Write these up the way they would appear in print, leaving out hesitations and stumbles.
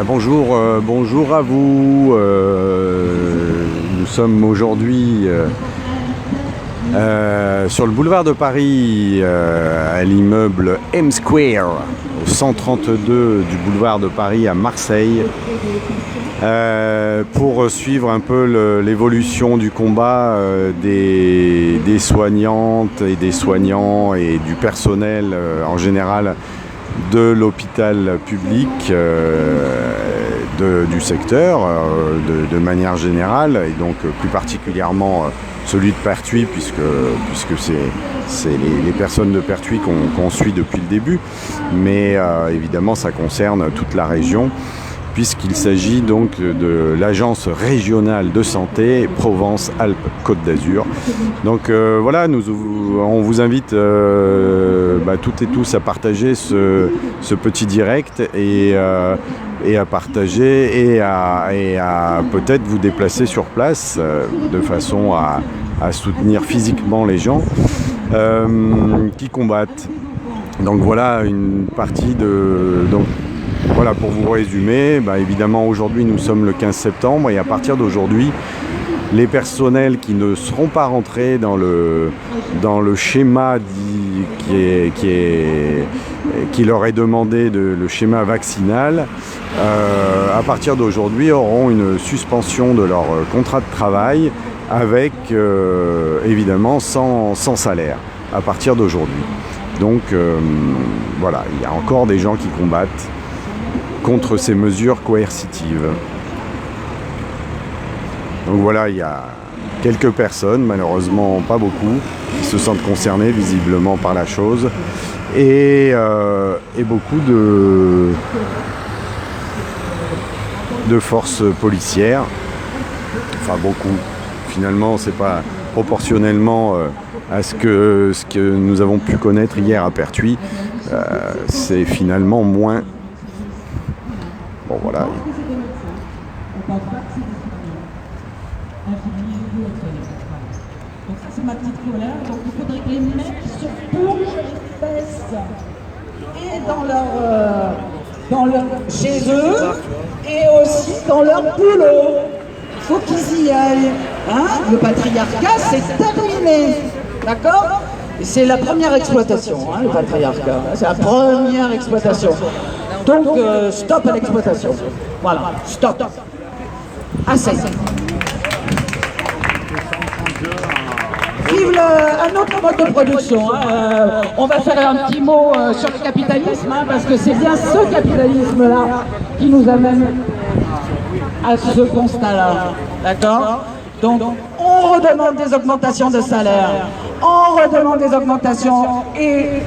Bonjour à vous. Nous sommes aujourd'hui sur le boulevard de Paris, à l'immeuble M Square, au 132 du boulevard de Paris à Marseille, pour suivre un peu l'évolution du combat des soignantes et des soignants et du personnel en général de l'hôpital public, du secteur, de manière générale, et donc plus particulièrement celui de Pertuis, puisque c'est les personnes de Pertuis qu'on suit depuis le début, mais évidemment ça concerne toute la région, puisqu'il s'agit donc de l'agence régionale de santé Provence-Alpes-Côte d'Azur. Donc voilà, on vous invite toutes et tous à partager ce petit direct et à partager et à peut-être vous déplacer sur place de façon à soutenir physiquement les gens qui combattent. Donc voilà une partie voilà, pour vous résumer, évidemment aujourd'hui nous sommes le 15 septembre et à partir d'aujourd'hui, les personnels qui ne seront pas rentrés dans le schéma qui leur est demandé, le schéma vaccinal, à partir d'aujourd'hui auront une suspension de leur contrat de travail avec évidemment sans salaire à partir d'aujourd'hui. Donc voilà, il y a encore des gens qui combattent contre ces mesures coercitives. Donc voilà, il y a quelques personnes, malheureusement pas beaucoup, qui se sentent concernées visiblement par la chose, et beaucoup de forces policières, enfin beaucoup, finalement c'est pas proportionnellement à ce que nous avons pu connaître hier à Pertuis, c'est finalement moins. Bon voilà. Donc ça c'est ma petite colère, donc il faudrait que les mecs se plongent les fesses et dans leur chez eux et aussi dans leur boulot. Il faut qu'ils y aillent. Hein, le patriarcat c'est terminé. D'accord? C'est la première exploitation, hein, le patriarcat. C'est la première exploitation. Donc, stop à l'exploitation. Voilà, stop. Assez. Vive un autre mode de production. Hein. On va faire un petit mot sur le capitalisme, hein, parce que c'est bien ce capitalisme-là qui nous amène à ce constat-là. D'accord? Donc, on redemande des augmentations de salaire, on redemande des augmentations et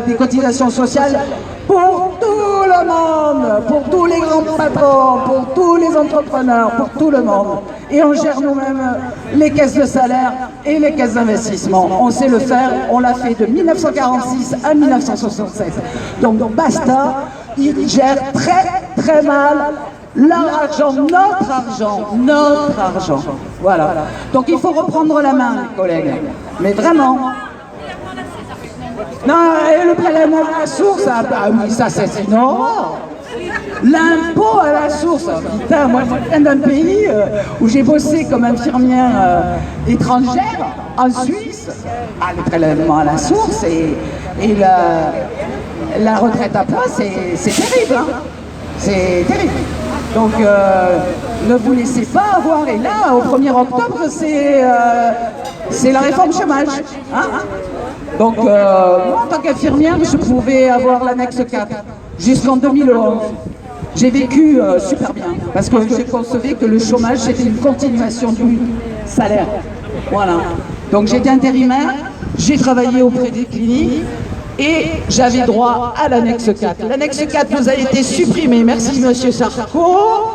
des cotisations sociales pour tout le monde, pour tous les grands patrons, pour tous les entrepreneurs, pour tout le monde. Et on gère nous-mêmes les caisses de salaire et les caisses d'investissement. On sait le faire, on l'a fait de 1946 à 1967. Donc basta, ils gèrent très très mal leur argent, notre argent. Voilà. Donc il faut reprendre la main, les collègues. Mais vraiment. Non, et le prélèvement à la source, ça c'est une horreur. L'impôt à la source, putain, moi je viens d'un pays où j'ai bossé comme infirmière étrangère, en Suisse. Le prélèvement à la source et la retraite à points, c'est terrible. Hein. C'est terrible. Donc ne vous laissez pas avoir. Et là, au 1er octobre, c'est la réforme chômage. Hein. Donc moi, en tant qu'infirmière, je pouvais avoir l'annexe 4 jusqu'en 2011. J'ai vécu super bien, parce que j'ai concevé que le chômage, c'était une continuation du salaire. Voilà. Donc j'étais intérimaire, j'ai travaillé auprès des cliniques, et j'avais droit à l'annexe 4. L'annexe 4 nous a été supprimée, merci Monsieur Sarko.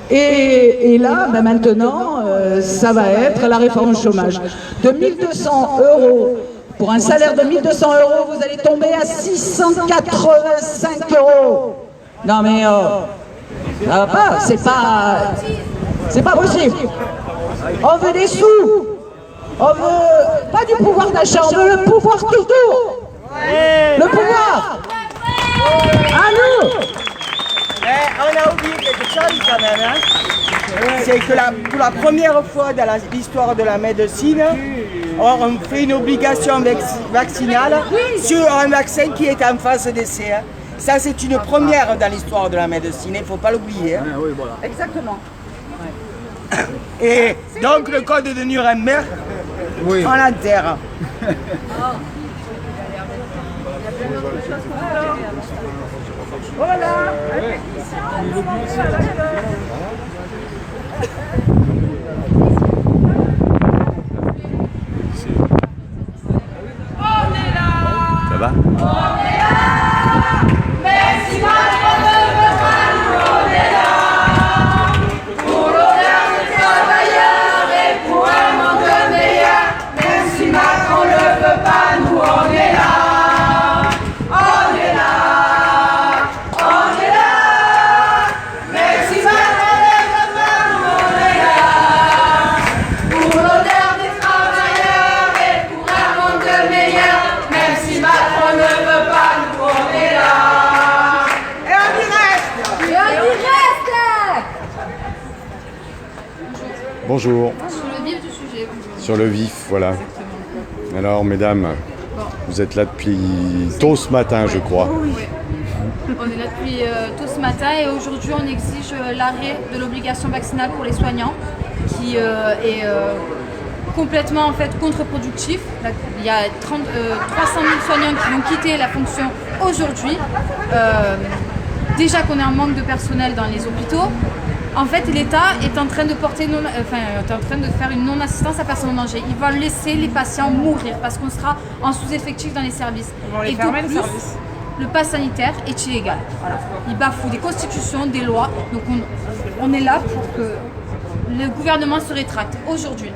Et là, maintenant, ça va être la réforme chômage. De 1 200 €, pour un salaire de 1 200 €, vous allez tomber à 685 €. Non mais, ça va pas, c'est pas possible. On veut des sous. On veut pas du pouvoir d'achat, on veut le pouvoir tout court. Le pouvoir. À nous. On a oublié quelque chose quand même. Hein. C'est que pour la première fois dans l'histoire de la médecine, on fait une obligation vaccinale sur un vaccin qui est en phase d'essai. Hein. Ça, c'est une première dans l'histoire de la médecine, il ne faut pas l'oublier. Hein. Oui, voilà. Exactement. Et donc, le code de Nuremberg, Oui. on l'enterre. Voilà. Ça va? Merci Macron ne veut pas nous, on est là. Pour l'honneur des travailleurs et pour un monde meilleur. Même si Macron ne veut pas nous, on est là. On est là. On est là. Même si Macron ne veut pas nous, on est là. Pour l'honneur des travailleurs et pour un monde meilleur. Même si Macron ne veut pas nous, on est là. Et on y reste. Et on y reste. Bonjour. Sur le vif du sujet. Sur le vif, voilà. Alors, mesdames, vous êtes là depuis tôt ce matin, je crois. Oui. On est là depuis tôt ce matin et aujourd'hui on exige l'arrêt de l'obligation vaccinale pour les soignants qui est complètement en fait contre-productif. Là, il y a 300 000 soignants qui vont quitter la fonction aujourd'hui. Déjà qu'on est en manque de personnel dans les hôpitaux. En fait, l'État est en train de est en train de faire une non-assistance à personne en danger. Ils vont laisser les patients mourir parce qu'on sera en sous-effectif dans les services. Et de plus, le pass sanitaire est illégal. Voilà. Il bafoue des constitutions, des lois. Donc on est là pour que le gouvernement se rétracte aujourd'hui.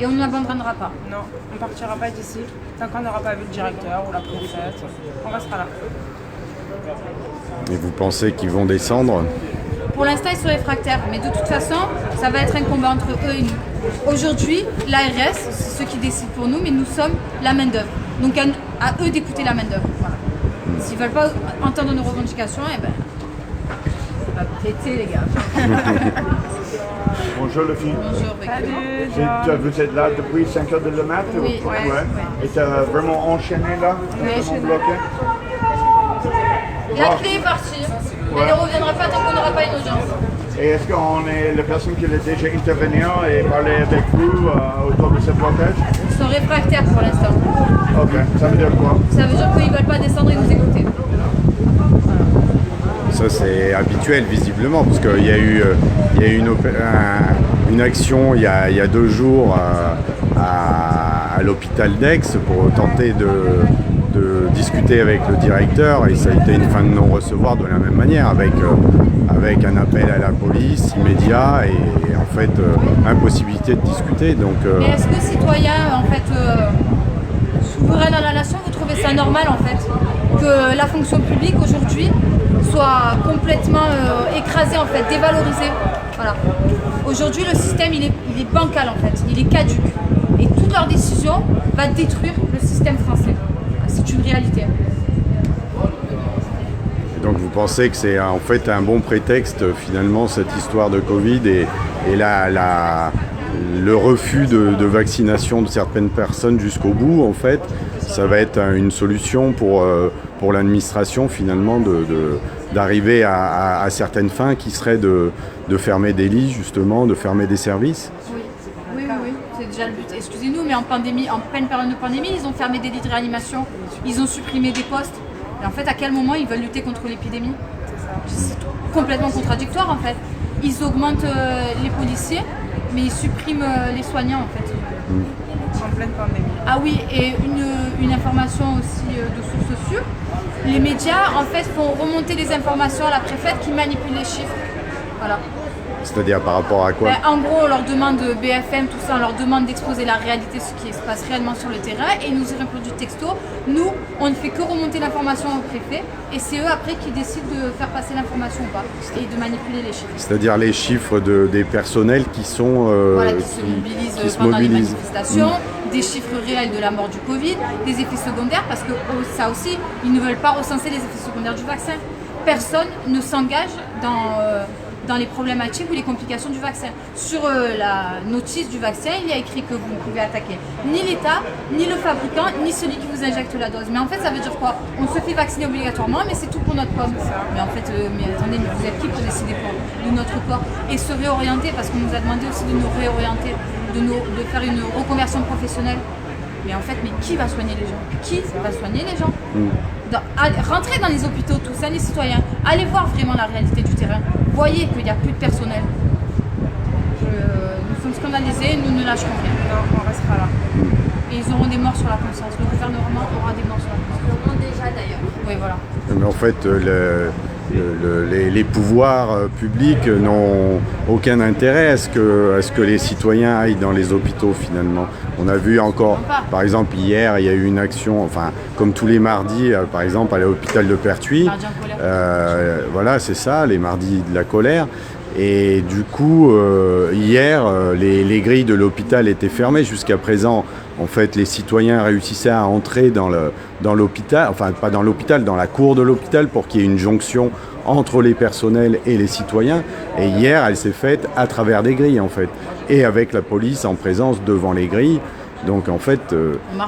Et on ne l'abandonnera pas. Non, on ne partira pas d'ici tant qu'on n'aura pas vu le directeur ou la préfète. On restera là. Et vous pensez qu'ils vont descendre? Pour l'instant, ils sont réfractaires, mais de toute façon, ça va être un combat entre eux et nous. Aujourd'hui, l'ARS, c'est ceux qui décident pour nous, mais nous sommes la main-d'œuvre. Donc à eux d'écouter la main-d'œuvre. Voilà. S'ils ne veulent pas entendre nos revendications, eh ben, ça va péter, les gars. Bonjour le film. Bonjour, Rico. Vous êtes là depuis 5 heures de le matin? Oui. Ouais. Et tu as vraiment enchaîné là? Vraiment bloqué? La clé est partie. Elle ne reviendra pas tant qu'on n'aura pas une audience. Et est-ce qu'on est la personne qui a déjà intervenu et parlé avec vous autour de ce blocage? Ils sont réfractaires pour l'instant. Ok, ça veut dire quoi? Ça veut dire qu'ils ne veulent pas descendre et nous écouter. Ça, c'est habituel, visiblement, parce qu'il y a eu, une action il y a 2 jours à l'hôpital d'Aix pour tenter de discuter avec le directeur, et ça a été une fin de non-recevoir de la même manière, avec un appel à la police immédiat et en fait impossibilité de discuter. Donc, Et est-ce que citoyens, en fait, souverains dans la nation, vous trouvez ça normal, en fait, que la fonction publique aujourd'hui soit complètement écrasée, en fait, dévalorisée? Voilà. Aujourd'hui, le système, il est bancal, en fait, il est caduc. Et toute leur décision va détruire le système français. C'est une réalité. donc vous pensez que c'est en fait un bon prétexte, finalement, cette histoire de Covid et le refus de vaccination de certaines personnes jusqu'au bout, en fait, ça va être une solution pour l'administration, finalement, d'arriver à certaines fins qui seraient de fermer des lits, justement, de fermer des services? Oui, c'est déjà le but. Excusez-nous, mais en pleine période de pandémie, ils ont fermé des lits de réanimation, ils ont supprimé des postes. Et en fait, à quel moment ils veulent lutter contre l'épidémie? C'est complètement contradictoire, en fait. Ils augmentent les policiers, mais ils suppriment les soignants, en fait. En pleine pandémie. Ah oui, et une information aussi de source sûre. Les médias, en fait, font remonter des informations à la préfète qui manipule les chiffres. Voilà. C'est-à-dire par rapport à quoi? En gros, on leur demande BFM, tout ça, on leur demande d'exposer la réalité, ce qui se passe réellement sur le terrain, et ils nous répondent du texto. Nous, on ne fait que remonter l'information au préfet, et c'est eux après qui décident de faire passer l'information ou pas, et de manipuler les chiffres. C'est-à-dire les chiffres des personnels qui sont... Voilà, qui se mobilisent pendant les manifestations, des chiffres réels de la mort du Covid, des effets secondaires, parce que ça aussi, ils ne veulent pas recenser les effets secondaires du vaccin. personne ne s'engage dans les problématiques ou les complications du vaccin. Sur la notice du vaccin, il y a écrit que vous ne pouvez attaquer ni l'État, ni le fabricant, ni celui qui vous injecte la dose. Mais en fait, ça veut dire quoi? On se fait vacciner obligatoirement, mais c'est tout pour notre pomme. Mais en fait, mais attendez, mais vous êtes qui pour décider de notre corps? Et se réorienter, parce qu'on nous a demandé aussi de nous réorienter, de faire une reconversion professionnelle. Mais en fait, qui va soigner les gens? Qui va soigner les gens? Rentrez dans les hôpitaux, tous ça, les citoyens. Allez voir vraiment la réalité du terrain. Voyez qu'il n'y a plus de personnel. Nous sommes scandalisés, nous ne lâcherons rien. Non, on restera là. Et ils auront des morts sur la conscience. Le gouvernement aura des morts sur la conscience. Ils en ont déjà d'ailleurs. Oui, voilà. Mais en fait, les pouvoirs publics n'ont aucun intérêt à ce que les citoyens aillent dans les hôpitaux finalement. On a vu encore, par exemple hier, il y a eu une action, enfin comme tous les mardis, par exemple à l'hôpital de Pertuis. Voilà, c'est ça, les mardis de la colère. Et du coup, hier, les grilles de l'hôpital étaient fermées. Jusqu'à présent, en fait, les citoyens réussissaient à entrer dans l'hôpital, enfin pas dans l'hôpital, dans la cour de l'hôpital pour qu'il y ait une jonction entre les personnels et les citoyens. Et hier, elle s'est faite à travers des grilles, en fait. Et avec la police en présence devant les grilles. Donc, en fait,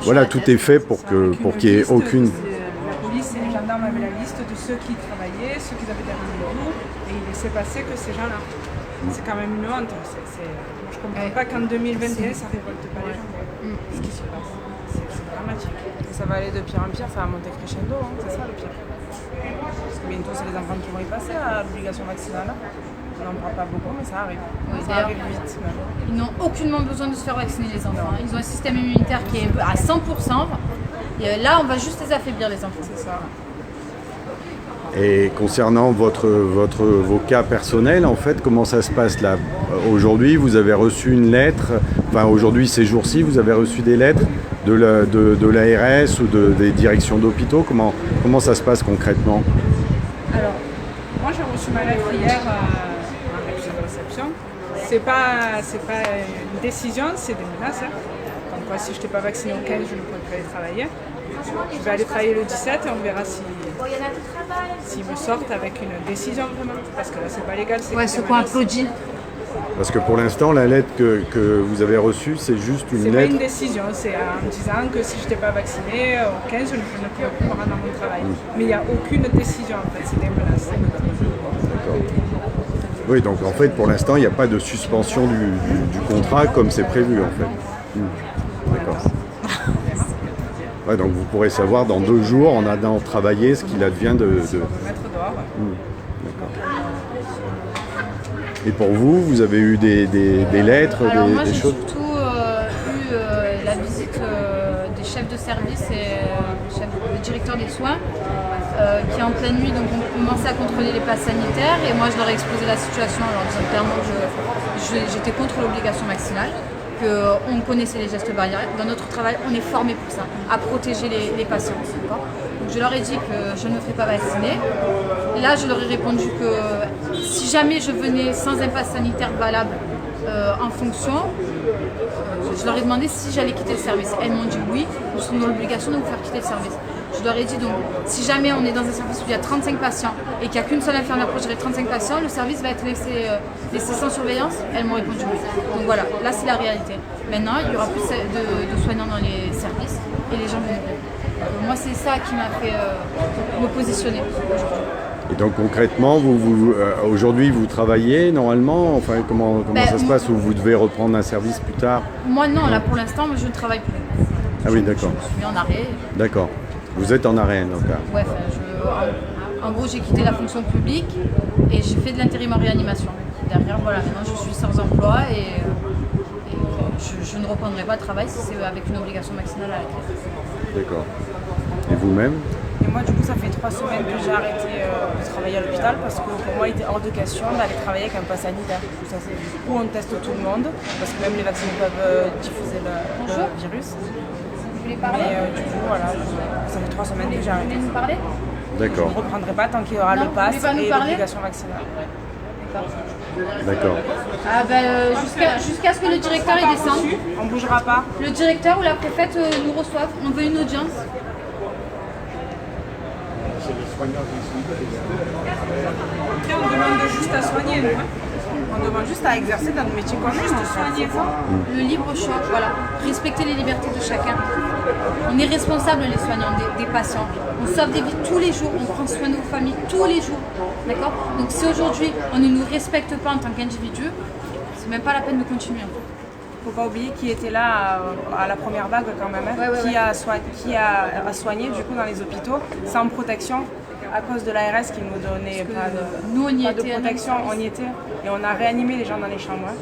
voilà, tout est fait pour qu'il n'y ait aucune... La police et les gendarmes avaient la liste de ceux qui travaillaient, ceux qui avaient des rendez-vous, et il laissait passer que ces gens-là. C'est quand même une honte. Je ne comprends pas qu'en 2021, ça ne révolte pas les gens. Ce qui se passe. C'est dramatique. Et ça va aller de pire en pire, ça va monter crescendo, hein. C'est ça le pire. Parce que bientôt, c'est les enfants qui vont y passer à l'obligation vaccinale. On n'en parle pas beaucoup, mais ça arrive. Oui, ça arrive vite même. Ils n'ont aucunement besoin de se faire vacciner les enfants. Ils ont un système immunitaire qui est à 100%. Et là, on va juste les affaiblir, les enfants. C'est ça. Et concernant vos cas personnels, en fait, comment ça se passe là? Aujourd'hui, vous avez reçu une lettre, enfin aujourd'hui, ces jours-ci, vous avez reçu des lettres de l'ARS ou des directions d'hôpitaux. Comment ça se passe concrètement? Alors, moi j'ai reçu ma lettre hier en accusé de réception. C'est pas une décision, c'est des menaces. Donc si je n'étais pas vacciné au 15, je ne pourrais plus aller travailler. Je vais aller travailler le 17 et on verra s'ils me sortent avec une décision vraiment. Parce que là c'est pas légal. Ouais, ce qu'on applaudit. Parce que pour l'instant, la lettre que vous avez reçue, c'est juste une lettre. C'est pas une décision, c'est en me disant que si je n'étais pas vacciné au 15, je ne pourrais plus me rendre dans mon travail. Mais il n'y a aucune décision en fait, c'est des menaces. D'accord. Oui, donc en fait, pour l'instant, il n'y a pas de suspension du contrat comme c'est prévu en fait. D'accord. Ouais, donc vous pourrez savoir dans 2 jours, en allant travailler, ce qu'il advient de... Me mettre dehors. D'accord. Et pour vous, vous avez eu des lettres, Alors moi, des j'ai choses? surtout eu la visite des chefs de service et des directeurs des soins qui en pleine nuit donc, ont commencé à contrôler les passes sanitaires et moi je leur ai exposé la situation en leur disant clairement que j'étais contre l'obligation vaccinale, qu'on connaissait les gestes barrières. Dans notre travail, on est formé pour ça, à protéger les patients. Donc je leur ai dit que je ne me ferais pas vacciner. Et là, je leur ai répondu que si jamais je venais sans un pass sanitaire valable en fonction, je leur ai demandé si j'allais quitter le service. Elles m'ont dit oui, nous sommes dans l'obligation de vous faire quitter le service. Je leur ai dit donc, si jamais on est dans un service où il y a 35 patients et qu'il n'y a qu'une seule infirmière pour gérer 35 patients, le service va être laissé sans surveillance. Elles m'ont répondu oui. Donc voilà, là c'est la réalité. Maintenant, il y aura plus de soignants dans les services et les gens vont mourir. Moi, c'est ça qui m'a fait me positionner aujourd'hui. Et donc concrètement, aujourd'hui, vous travaillez normalement? Enfin, comment ça se passe? Ou vous devez reprendre un service plus tard? Moi, non. Là, pour l'instant, je ne travaille plus. Ah oui, d'accord. Je suis en arrêt. D'accord. Vous êtes en arrêt, donc là. Ouais, en gros, j'ai quitté la fonction publique et j'ai fait de l'intérim en réanimation. Derrière, voilà, maintenant je suis sans emploi et je ne reprendrai pas de travail si c'est avec une obligation vaccinale à la clé. D'accord. Et vous-même? Et moi, du coup, ça fait 3 semaines que j'ai arrêté de travailler à l'hôpital parce que pour moi, il était hors de question d'aller travailler avec un pass sanitaire. Où on teste tout le monde, parce que même les vaccinés peuvent diffuser le virus. Mais du coup, voilà, ça fait 3 semaines que j'ai arrêté. Vous voulez nous parler? D'accord. Je ne reprendrai pas tant qu'il y aura le pass et l'obligation vaccinale. D'accord. Ah ben, jusqu'à ce que le directeur y descende. On ne bougera pas. Le directeur ou la préfète nous reçoivent. On veut une audience. soignantes ici. Après, on demande juste à soigner, nous. On demande juste à exercer notre métier comme juste soigner ça. Le libre choix, voilà. Respecter les libertés de chacun. On est responsable, les soignants, des patients. On sauve des vies tous les jours, on prend soin de nos familles tous les jours. D'accord? Donc si aujourd'hui on ne nous respecte pas en tant qu'individu, c'est même pas la peine de continuer. Faut pas oublier qui était là à la première vague quand même, hein, Ouais. qui a soigné du coup dans les hôpitaux sans protection à cause de l'ARS qui nous donnait pas nous, on y de était, protection, on y était et on a réanimé les gens dans les chambres. Hein.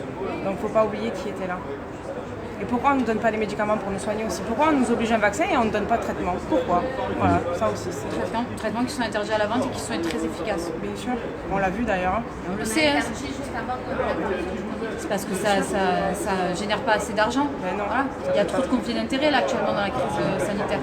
Donc faut pas oublier qui était là. Et pourquoi on ne nous donne pas les médicaments pour nous soigner aussi? Pourquoi on nous oblige un vaccin et on ne donne pas de traitement? Pourquoi? Voilà, ça aussi. Traitements qui sont interdits à la vente et qui sont très efficaces. Bien sûr, on l'a vu d'ailleurs. Hein. On le sait, hein. C'est parce que ça génère pas assez d'argent. Ben non. Voilà. Il y a trop de conflits d'intérêts là actuellement dans la crise sanitaire.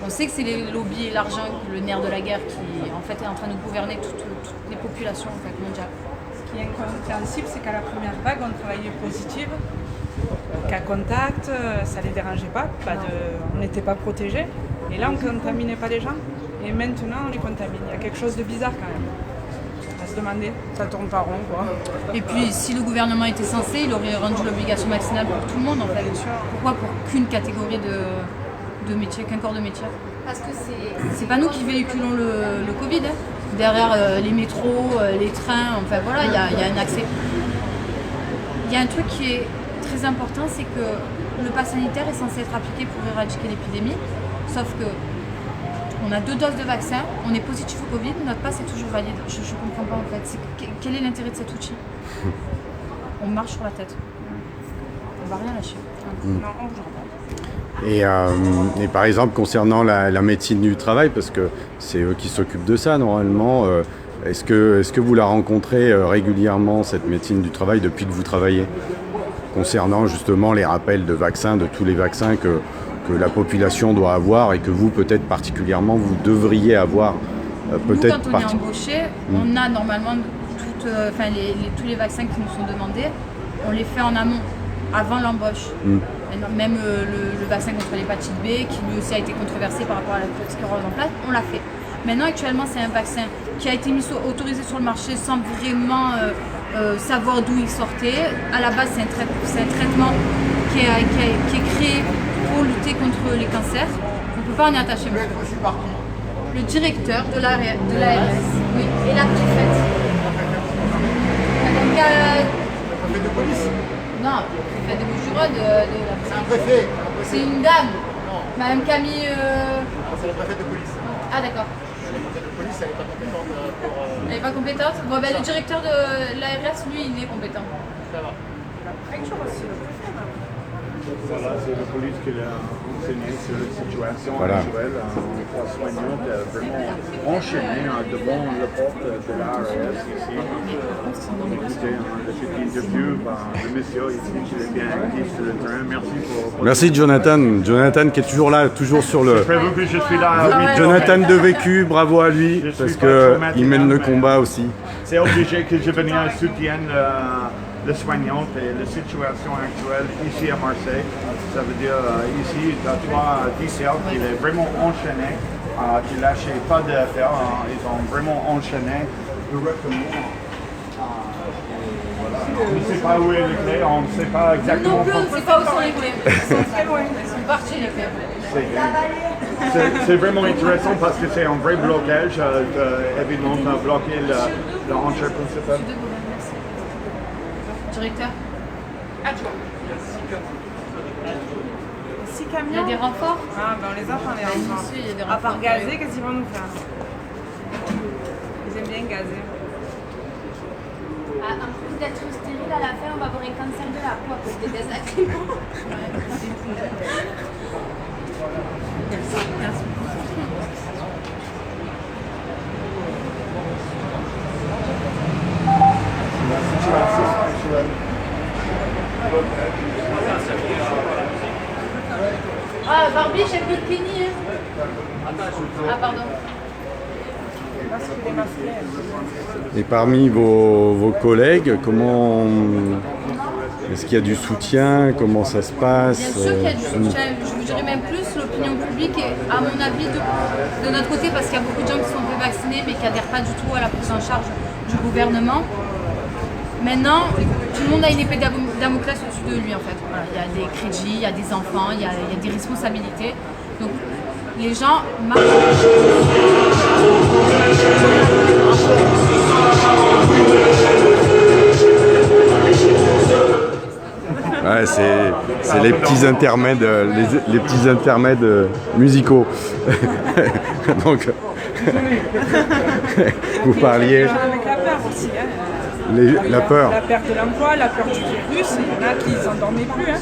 On sait que c'est les lobbies et l'argent, le nerf de la guerre qui en fait est en train de gouverner toutes les populations en fait, mondiales. Ce qui est incompréhensible, c'est qu'à la première vague, on travaillait positive, cas contact, ça les dérangeait pas, on n'était pas protégés. Et là, on ne contaminait pas les gens. Et maintenant, on les contamine. Il y a quelque chose de bizarre quand même. À se demander, ça tourne pas rond quoi. Et puis si le gouvernement était censé, il aurait rendu l'obligation vaccinale pour tout le monde en fait. Pourquoi pour qu'une catégorie de métier, qu'un corps de métier? Parce que c'est pas nous qui véhiculons le Covid. Hein. Derrière les métros, les trains, enfin voilà, il y a un accès. Il y a un truc qui est très important, c'est que le pass sanitaire est censé être appliqué pour éradiquer l'épidémie, sauf que on a 2 doses de vaccin, on est positif au Covid, notre pass est toujours valide. Je comprends pas en fait. Quel est l'intérêt de cet outil? On marche sur la tête. On va rien lâcher. Non, on bouge pas. Et par exemple, concernant la médecine du travail, parce que c'est eux qui s'occupent de ça normalement, est-ce que vous la rencontrez régulièrement, cette médecine du travail, depuis que vous travaillez? Concernant justement les rappels de vaccins, de tous les vaccins que la population doit avoir et que vous, peut-être particulièrement, vous devriez avoir peut-être. Nous, quand on est embauché, on a normalement tous les vaccins qui nous sont demandés, on les fait en amont, avant l'embauche. Même le vaccin contre l'hépatite B, qui lui aussi a été controversé par rapport à la sclérose en plaques, on l'a fait. Maintenant, actuellement, c'est un vaccin qui a été autorisé sur le marché sans vraiment savoir d'où il sortait. À la base, c'est un traitement qui est créé pour lutter contre les cancers. On ne peut pas en y attacher. Le directeur de l'ARS, oui, et la préfète. Préfet de police. Non, préfet de Bouches-du-Rhône. C'est un préfet. C'est une dame. Madame Camille. C'est le préfet de police. Ah d'accord. La police, elle n'est pas compétente pour. Elle n'est pas compétente? Bon ben le directeur de l'ARS, lui, il est compétent. Ça va. Voilà, c'est la police qui l'a enseigné sur la situation actuelle. Trois soignantes vraiment enchaînées devant la porte de l'ARS ici. On écoutait la petite interview par le monsieur ici qui est bien actif sur le terrain. Merci pour... Merci Jonathan. Jonathan qui est toujours là, toujours sur le... Prévu que je suis là à 8 heures. Jonathan de Vécu, bravo à lui, parce qu'il mène le combat aussi. C'est obligé que je vienne soutienne les soignantes et la situation actuelle ici à Marseille. Ça veut dire ici, tu as 3 DCL qui est vraiment enchaîné, qui ne lâchaient pas d'affaires. Ils ont vraiment enchaîné directement. Voilà. On ne sait pas où est les clés, on ne sait pas exactement. Non plus, on ne sait pas où sont les clés. Ils sont très loin, ils sont partis les clés. C'est vraiment intéressant parce que c'est un vrai blocage. Évidemment, tu as bloqué l'entrée principale. Directeur. Adjoint. 6 camions. Il y a des renforts? Ah ben on les offre, les renforts. Ici, il y a des À renforts. part gazer, qu'est-ce qu'ils vont nous faire? Ils aiment bien gazer. En plus d'être stérile, à la fin, on va avoir un cancer de la peau à cause des gaz lacrymaux. Merci. Ah, Barbie, j'ai plus de Kenny. Ah, pardon. Et parmi vos collègues, comment Est-ce qu'il y a du soutien? Comment ça se passe? Bien sûr qu'il y a du soutien, je vous dirais même plus, l'opinion publique est, à mon avis, de notre côté, parce qu'il y a beaucoup de gens qui sont fait vacciner mais qui n'adhèrent pas du tout à la prise en charge du gouvernement. Maintenant, tout le monde a une épée Damoclès au-dessus de lui en fait. Voilà, il y a des crédits, il y a des enfants, il y a des responsabilités. Donc les gens marchent. Ouais, c'est les petits intermèdes, les petits intermèdes musicaux. Donc, vous parliez. Avec la peur aussi. La peur. La perte de l'emploi, la peur du virus. Il y en a qui ne s'endormaient plus.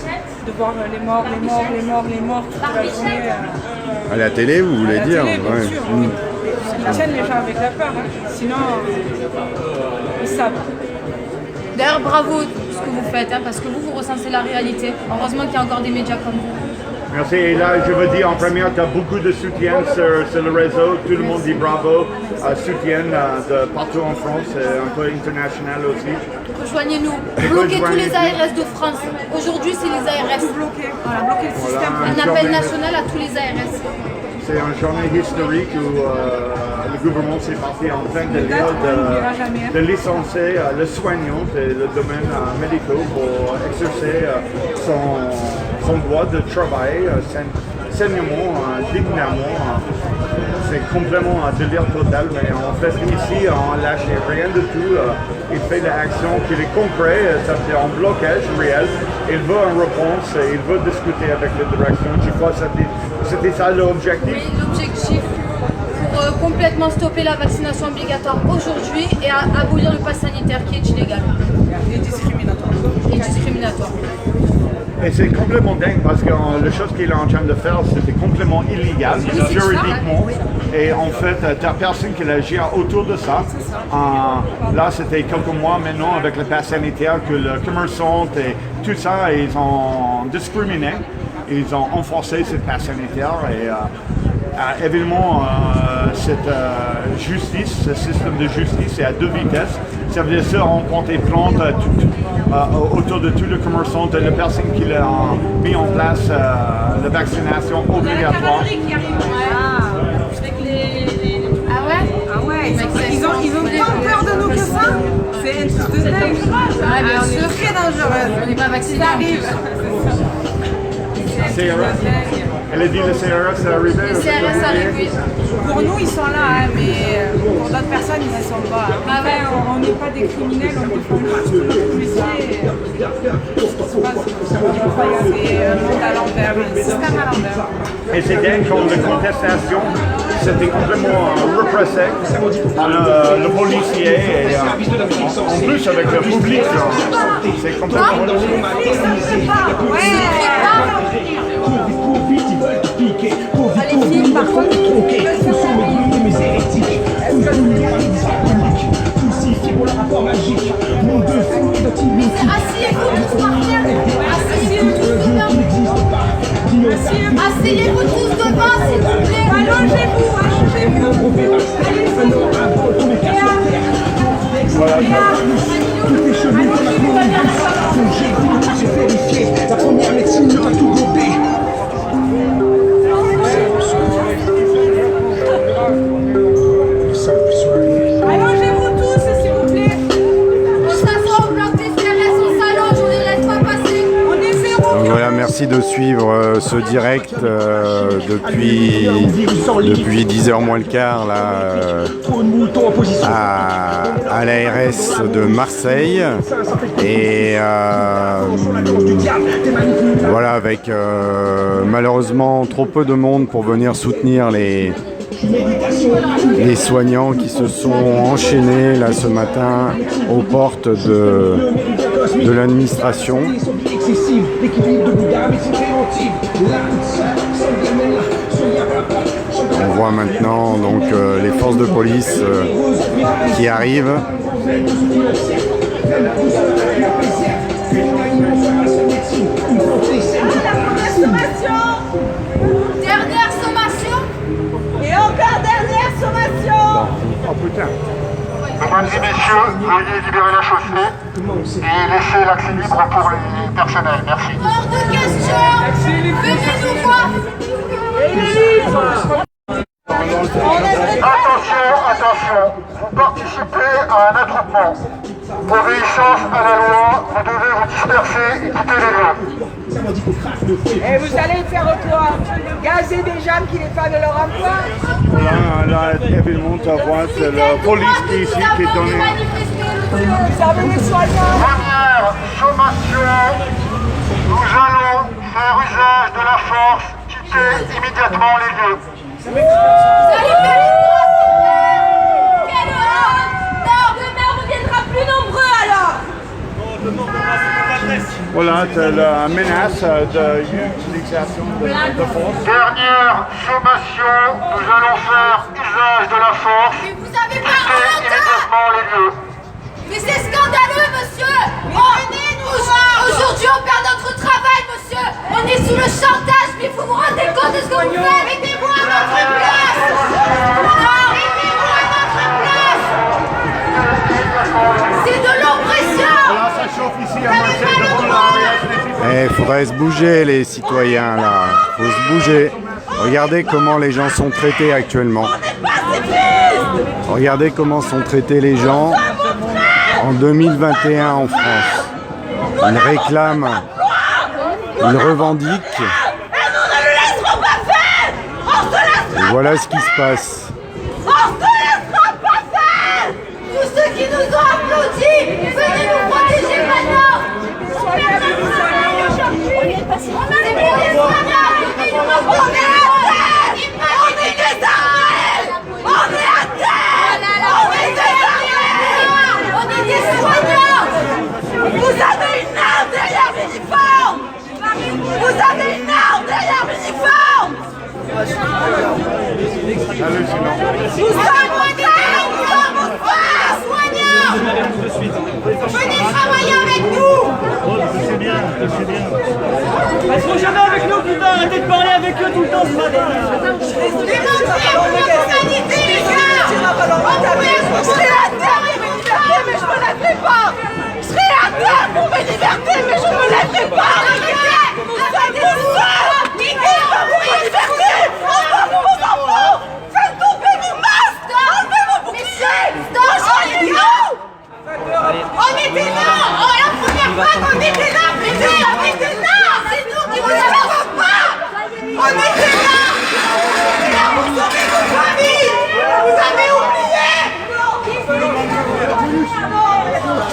De voir les morts toute la journée. À la télé, vous voulez dire? Télé, bien sûr. Ils tiennent les gens avec la peur. Sinon, ils savent. D'ailleurs, bravo ce que vous faites, parce que vous ressentez la réalité. Heureusement qu'il y a encore des médias comme vous. Merci. Et là, je veux dire en première, tu as beaucoup de soutien sur le réseau. Tout le monde dit bravo. Soutien de partout en France, un peu international aussi. Rejoignez-nous. Bloquez tous les ARS de France. Aujourd'hui, c'est les ARS. Voilà, bloquer le système. Un appel national à tous les ARS. C'est une journée historique où le gouvernement s'est parti en plein délire de licencier le soignant et le domaine médical pour exercer son droit de travail saignement, dignement. C'est complètement un délire total, mais en fait ici on lâche rien du tout. Il fait des actions qui est concrètes, ça fait un blocage réel. Il veut une réponse, il veut discuter avec la direction. Je crois que c'était ça l'objectif. Oui, l'objectif pour complètement stopper la vaccination obligatoire aujourd'hui et abolir le pass sanitaire qui est illégal. Et discriminatoire. Et c'est complètement dingue parce que la chose qu'il est en train de faire, c'était complètement illégal, juridiquement. Et en fait, tu n'as personne qui agit autour de ça. Là, c'était quelques mois maintenant avec le pass sanitaire que le commerçant et tout ça, ils ont discriminé. Ils ont renforcé ce pass sanitaire et évidemment, cette justice, ce système de justice est à deux vitesses. Ça veut dire qu'on porte des plaintes autour de tous les commerçants et les personnes qui ont mis en place la vaccination obligatoire. Ah ouais? Ah ouais, ils ont pas peur de nous que ça. C'est un truc de dingue. Ah, bien sûr. On est très dangereux. On n'est pas vaccinés. Ça arrive. Elle a dit le CRS est arrivé. Les CRS arrivent, oui. Pour nous, ils sont là, mais pour d'autres personnes, ils ne sont pas. Après, on n'est pas des criminels, on défend pas notre policier. C'est un monde à l'envers, un système à l'envers. Et c'est dingue quand la contestation, c'était complètement repressé par le policier et en plus avec le public. C'est complètement... Allez, filme par contre. Asseyez-vous tous devant, s'il vous plaît. Allongez-vous. La première médecine ne va tout gober. Allongez-vous tous, s'il vous plaît. On s'assoit au bloc des CRS, on s'allonge, on les laisse pas passer. On est zéro. Donc voilà, merci de suivre ce direct depuis 10h moins le quart là, à l'ARS de Marseille. Et voilà, avec malheureusement trop peu de monde pour venir soutenir les soignants qui se sont enchaînés là ce matin aux portes de l'administration. On voit maintenant donc les forces de police qui arrivent. Dernière sommation. Et encore dernière sommation. Oh putain. Mesdames et messieurs, veuillez libérer la chaussée. et laisser l'accès libre pour les personnels. Merci. Hors de question. Venez nous voir. Attention, vous participez à un attroupement. Obéissance à la loi, vous devez vous disperser et quitter les lieux. Et vous allez faire quoi? Gazer des gens qui les font de leur emploi? Voilà, là, évidemment, tu vois, c'est la police qui est ici qui est donnée. Vous avez les soignants? Première sommation, nous allons faire usage de la force, quitter immédiatement les lieux. Vous allez faire les droits. Quelle honte! Non, demain on reviendra plus nombreux alors. Voilà, tu as la menace d'utilisation de force. Dernière sommation, nous allons faire usage de la force, Mais vous avez pas quitter honte! immédiatement les lieux. Mais c'est scandaleux, monsieur! Aujourd'hui, on perd notre travail, monsieur! On est sous le chantage, mais vous vous rendez compte de ce que vous faites? Mettez-vous à notre place! Non, mettez-vous à notre place! C'est de l'oppression! Voilà, ça chauffe ici à Marseille devant l'ARS. Il faudrait se bouger les citoyens là, faut se bouger. Regardez comment les gens sont traités actuellement. Regardez comment sont traités les gens en 2021 en France. Ils réclament, ils revendiquent. Et voilà ce qui se passe. Tous ceux qui nous ont applaudis, venez nous protéger maintenant! C'est pour les soignants! On est à terre! On est désarmés! On est à terre! On est désarmés! On est des soignants! Vous avez une arme derrière l'uniforme! Vous avez une arme derrière l'uniforme! Nous sommes modernes! Nous sommes vos frères soignants! Venez travailler avec nous! C'est bien. Ils seront jamais avec nous, putain, arrêtez de parler avec eux tout le temps, ce matin. Dénoncez vos humanité, les gars! Je serai à terre pour mes libertés, mais je me lèverai pas! Je serai à terre pour mes libertés, mais je me lèverai pas! Nous sommes des soirs! Niquez-moi pour vos libertés! Enlevez vos enfants! Faites tomber vos masques! Enlevez vos boucliers! Rejoignez-nous! On était là! Oh, la première vague, on était là! On était là! C'est nous qui vous avons pas! On était là! Vous sauvez vos familles! Vous avez oublié!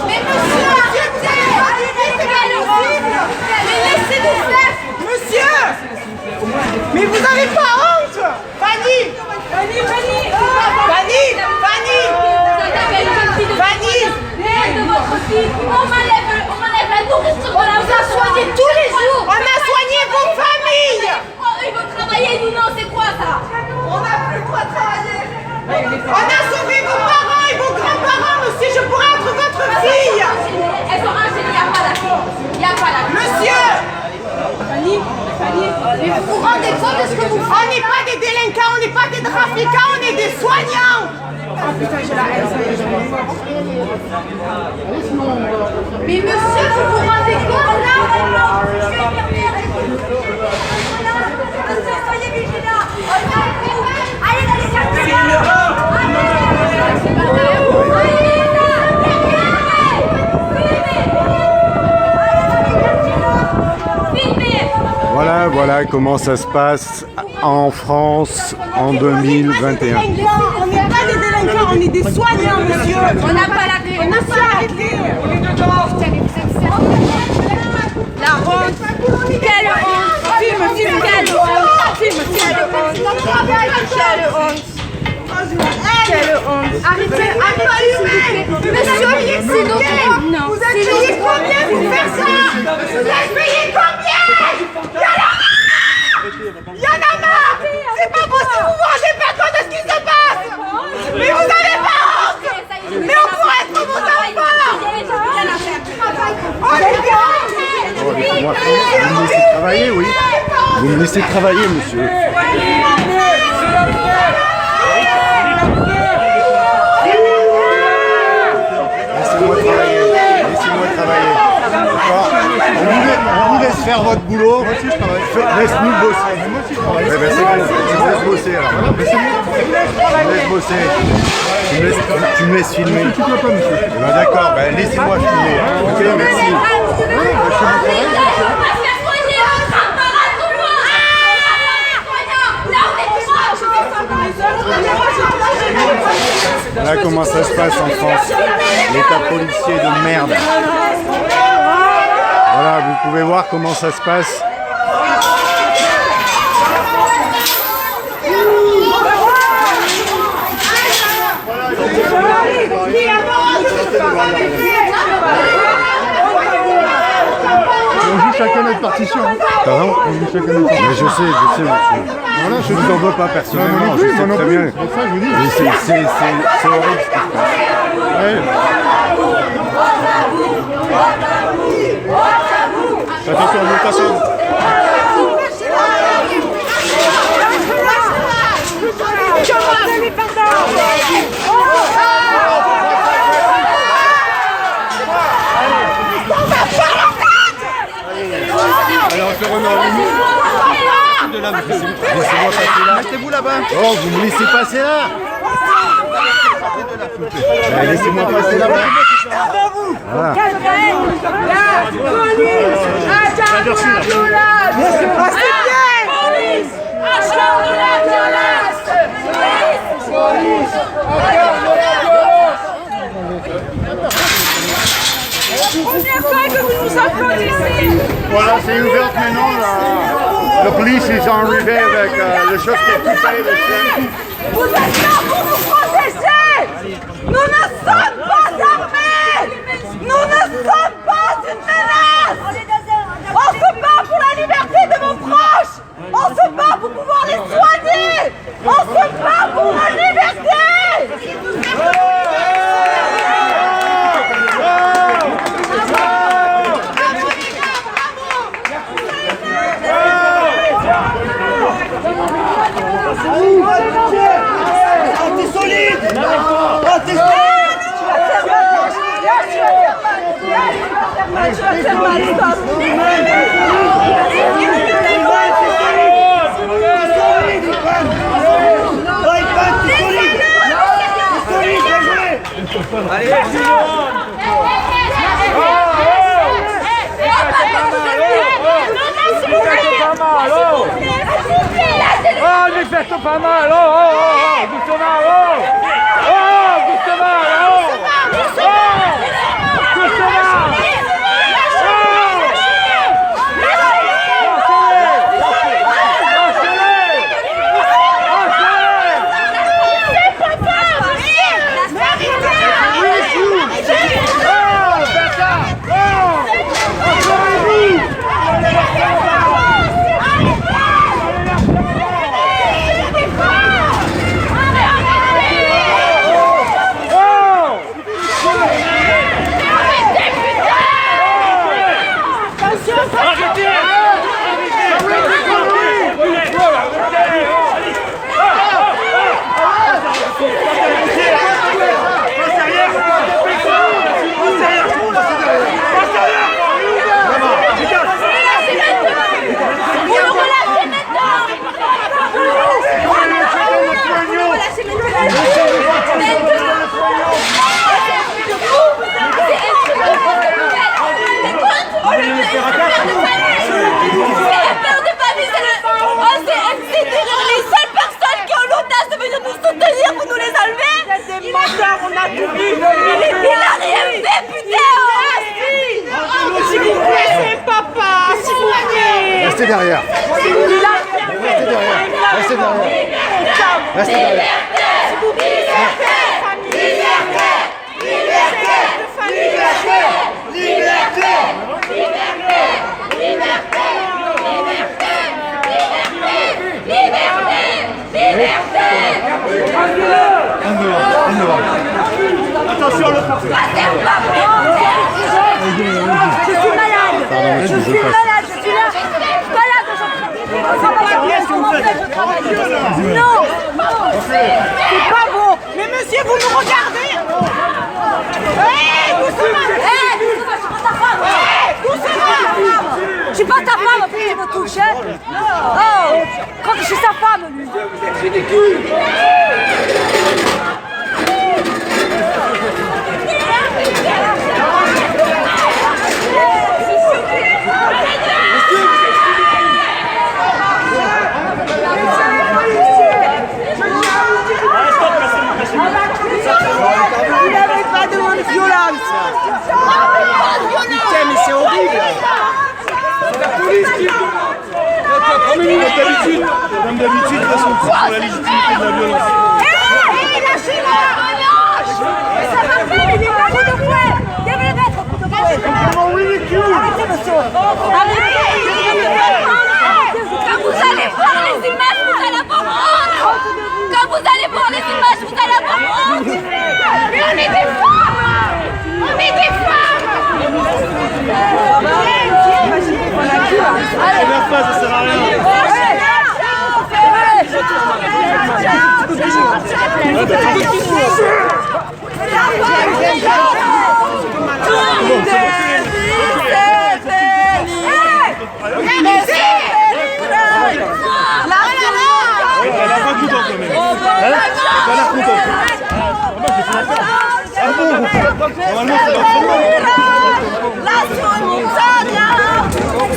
Mais monsieur, arrêtez! Mais laissez-nous faire! Monsieur! Mais vous avez pas honte? Fanny! Fanny! De votre fille, on m'enlève la nourriture de la vous a soigné tous les jours. On a soigné vos familles. Ils vont travailler, nous non, c'est quoi ça? On n'a plus le droit de travailler. On a sauvé vos parents et vos grands-parents, monsieur. Je pourrais être votre fille. Elles sont enchaînées, il n'y a pas d'accord. Il n'y a pas d'accord. Monsieur! Fanny, mais vous vous rendez compte de ce que vous faites? On n'est pas des délinquants, on n'est pas des trafiquants, on est des soignants. Oh putain, j'ai la haine, ça y est, je vais voir. Mais monsieur, vous vous rendez compte là? Soyez vigilants. Allez dans les quartiers. C'est une erreur. Voilà comment ça se passe en France en 2021. On n'est pas des délinquants, on est des soignants, monsieur. On n'a pas la clé. On n'a pas la clé. On est dedans. La honte. Quelle honte. Filme, quelle honte. Filme, quelle honte. Quelle honte. Arrêtez, s'il vous plaît. Monsieur, c'est notre honte. Non. Vous êtes payé combien pour faire ça? Vous êtes payé combien? Y'en a marre. C'est pas possible, vous vous rendez pas compte de ce qui se passe. Mais vous avez pas honte. Mais on pourrait être vos enfants. On est bien. Vous me laissez travailler, oui. Vous me laissez travailler, monsieur. Laissez-moi travailler. Laissez-moi travailler. faire votre boulot. Laisse-nous bosser. Eh ben, c'est bon, tu me laisses bosser alors. Tu me laisses bosser. Tu me laisses filmer. Eh ben, d'accord, ben, laissez-moi filmer. Ok, merci. Voilà comment ça se passe en France. L'état policier de merde. Voilà, vous pouvez voir comment ça se passe. On joue chacun notre partition. Pardon? On joue chacun notre partition. Mais je sais, monsieur. Voilà, Je ne vous en veux pas personnellement, je sais très bien. Mais c'est horrible ce qui se passe. Ouais. Attention, attention. Alors on se remet de là, laissez-moi passer là. Mettez-vous là-bas. Oh, vous me laissez passer là. Laissez-moi passer là-bas. Voilà. Voilà, c'est ouvert maintenant. La police est arrivée avec le chef qui est coupé, le chef. Vous êtes là pour nous protéger! Nous ne sommes pas armés! Nous ne sommes pas une menace! On se bat pour la liberté de nos proches! On se bat pour pouvoir les soigner! On se bat pour la liberté! T'es solide! T'es solide! Oh, ne faites pas mal! Oh, doucement! Oh, doucement! Restez derrière. Restez derrière. Restez derrière. Restez derrière. Attention, le Je suis malade! Je suis malade! Je suis là! Malade aujourd'hui! Non! C'est pas bon! Mais monsieur, vous nous regardez! Hé! Doucement! Hé! Doucement! Je suis pas ta femme! Je suis pas ta femme! prochaine. Oh, crois que je suis sa femme, lui. Vous êtes ridicule. Vous n'avez pas de violence. Putain, mais c'est horrible. C'est la police qui... Comme d'habitude, ils sont pour la légitimité de la violence. Ça m'a fait, il est pas coup de fouet. Viens me le mettre, coup de fouet. Arrêtez, monsieur. Arrêtez. Quand vous allez voir les images, vous allez avoir honte. Quand vous allez voir les images, vous allez avoir honte. Mais on est des femmes. On est des femmes. Allez, la face, ça sert à rien.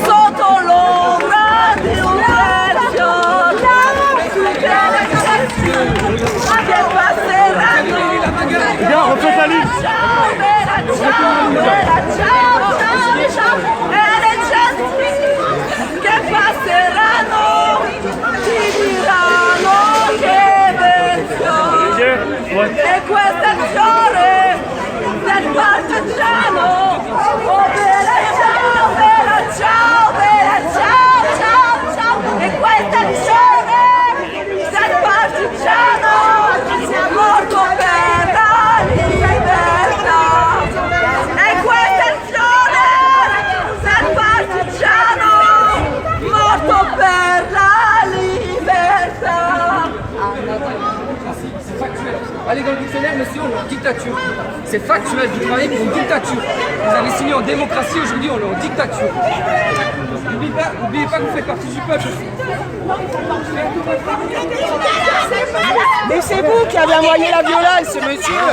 Sotto l'ombra di un braccio, che passeranno. Regarde, refais ta liste. Ciao, bella, ciao, ciao, e le genti che passeranno ti diranno che venzione. E questa azione del partigiano, oh bella, ciao, bella, ciao, bella, ciao, ciao, ciao. E questa azione del partigiano morto per la libertà. E questa azione del partigiano morto per la libertà. Allez dans le dictionnaire, monsieur, on est en dictature. C'est factuel, vous travaillez pour une dictature. Vous avez signé en démocratie, aujourd'hui on est en dictature. N'oubliez pas que vous faites partie du peuple. Mais c'est vous qui avez envoyé la violence, monsieur.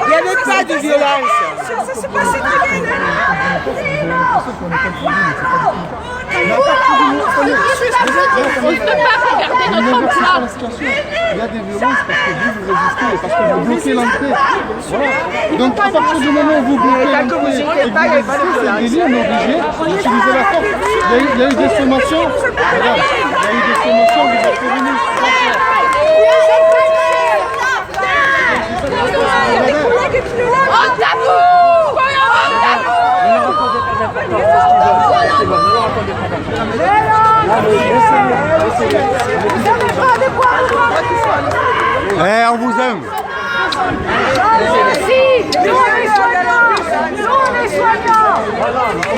Il n'y avait pas de violence. Ça s'est passé très bien. On ne peut pas regarder notre emploi. Il y a des violences parce que vous résistez et parce que vous bloquez l'entrée. Voilà. Donc à partir du moment où vous bloquez l'entrée et que vous résistez, c'est délit, on est obligé d'utiliser la force. Il y a eu des sommations. Regarde, il y a eu des sommations, vous êtes prévenus. Eh, on vous aime.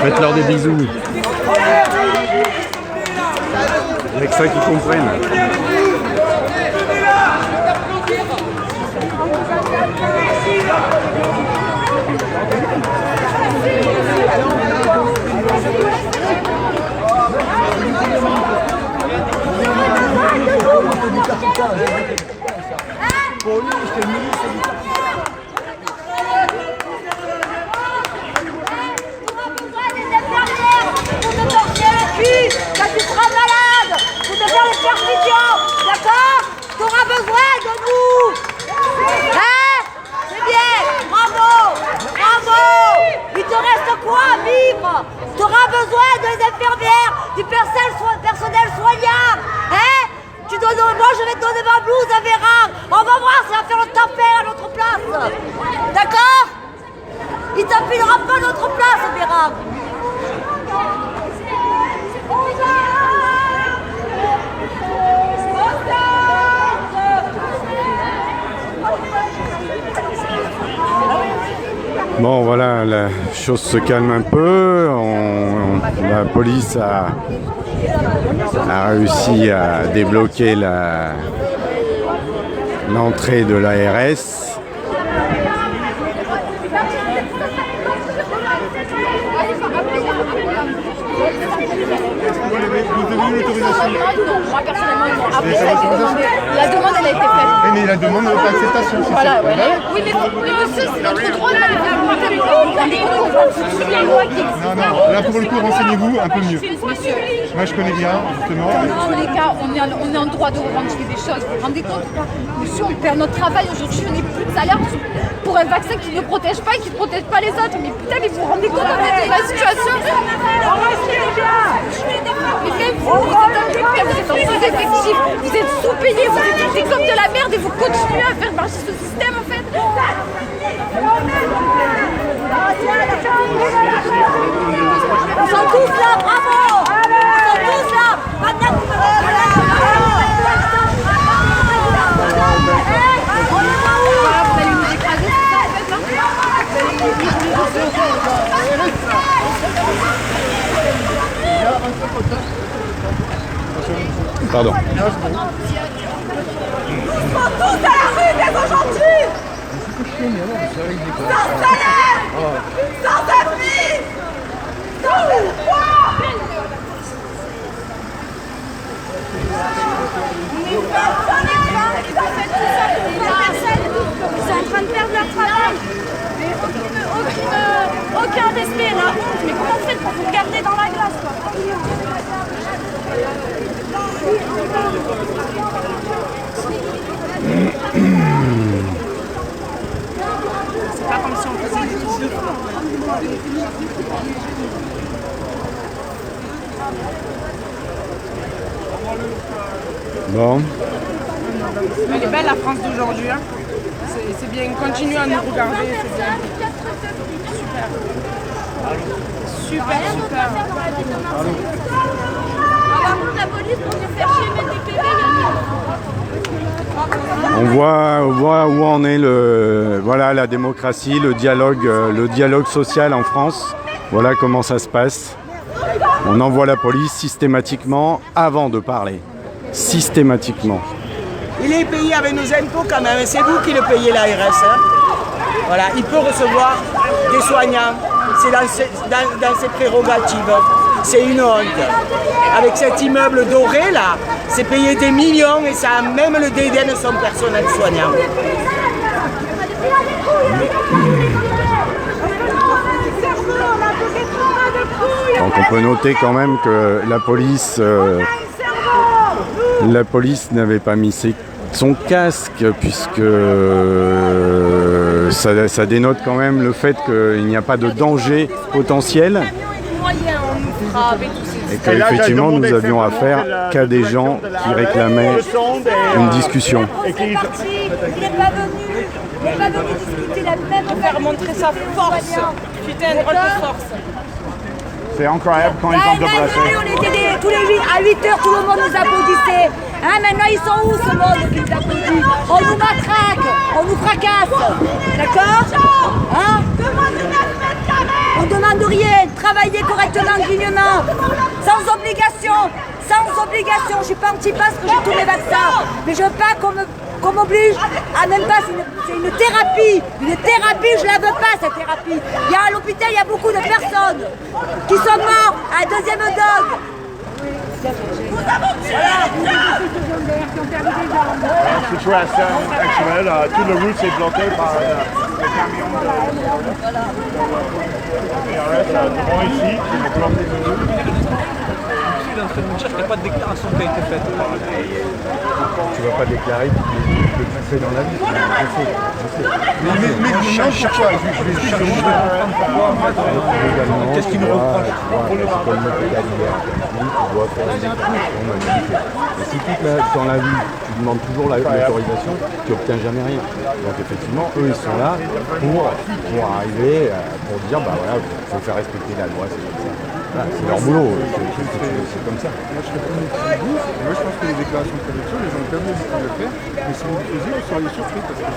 Faites-leur des bisous. Avec ça qu'ils comprennent. Quand tu seras malade, pour te faire les perfusions, d'accord? Tu auras besoin de nous. Hein? C'est bien, bravo, bravo. Il te reste quoi à vivre? Tu auras besoin des infirmières, du personnel soignant. Hein? Moi je vais te donner ma blouse à Vera. On va voir, ça va faire le taper à notre place. D'accord? Il t'appellera pas à notre place, Vera. Bon voilà, la chose se calme un peu, la police a réussi à débloquer l'entrée de l'ARS. Vous devez l'autorisation. Non, moi personnellement non. Après ça a été demandé. La demande elle a été faite. Oui, mais la demande d'acceptation, c'est Voilà, ça. voilà. Oui, mais monsieur, c'est notre droit de manifester. On suit les lois qui existent. Non, non, là pour le coup, renseignez-vous un peu mieux. Monsieur. Moi je connais bien, justement. Dans tous les cas, on est en droit de revendiquer des choses. Vous vous rendez compte ou pas? Monsieur, on perd notre travail aujourd'hui, on n'est plus de salaire pour un vaccin qui ne protège pas et qui ne protège pas les autres. Mais putain, mais vous vous rendez compte en fait de la situation? Mais même vous, vous êtes en sous-effectif, vous êtes sous-payés, vous êtes traités comme de la merde et vous continuez à faire marcher ce système en fait. Ils sont tous là, bravo! Ils sont tous là! Maintenant, Vous allez nous écraser, c'est ça en fait, Pardon. ils sont tous à la rue dès aujourd'hui! Sans salaire! Sans avenir! Sans espoir! Ils sont en train de perdre leur travail. Mais aucun respect, la honte. Mais comment vous faites pour vous garder dans la glace quoi? C'est pas comme si on faisait des trucs de fou. Bon. Elle est belle la France d'aujourd'hui. Hein. C'est bien, continuez à nous regarder, c'est bien. Super. Super. La police pour nous faire chier, mettre des PV. On voit où en est la démocratie, le dialogue social en France. Voilà comment ça se passe. On envoie la police systématiquement avant de parler. Systématiquement. Il est payé avec nos impôts quand même, c'est vous qui le payez l'ARS. Hein. Voilà, il peut recevoir des soignants, c'est dans ses prérogatives. C'est une honte. Avec cet immeuble doré là, c'est payé des millions et ça a même le dédain de son personnel soignant. Donc on peut noter quand même que la police n'avait pas mis son casque puisque ça dénote quand même le fait qu'il n'y a pas de danger potentiel et qu'effectivement nous avions affaire qu'à des gens qui réclamaient une discussion. Il n'est pas venu discuter la même Pour faire montrer sa force. Putain, un drôle de force. C'est incroyable quand ils ont débrassé. On était tous les 8 à 8h, tout le monde nous applaudissait. Hein, maintenant, ils sont où ce monde qui nous applaudit? On nous matraque, on nous fracasse. D'accord? Hein? On demande rien, travailler correctement, dignement, sans obligation. Sans obligation. Je suis pas anti-pass parce que j'ai tous mes vaccins. Mais je veux pas qu'on m'oblige à même pas, c'est une thérapie. Une thérapie, je la veux pas cette thérapie. À l'hôpital, il y a beaucoup de personnes qui sont mortes à la deuxième dose. La situation actuelle, toute la route est bloquée par les camions de ARS devant ici, qui vont bloquer le route. Il est en train de me dire qu'il n'y a pas de déclaration qui a été faite. Tu vas pas déclarer que tu fais dans la vie. Je sais. Mais chaque fois, je vais juste Qu'est-ce qu'il nous reproche? Tu dois faire une déclaration manuelle. Et si dans la vie, tu demandes toujours l'autorisation, tu n'obtiens jamais rien. Donc effectivement, eux, ils sont là pour arriver, pour dire, bah voilà, il faut faire respecter la loi, c'est comme ça. Voilà, c'est leur boulot, c'est comme ça. Moi je serais pas avec vous. Moi je pense que les déclarations de prévention, les gens ont permis de le faire. Mais si vous le faisiez, vous seriez surpris parce que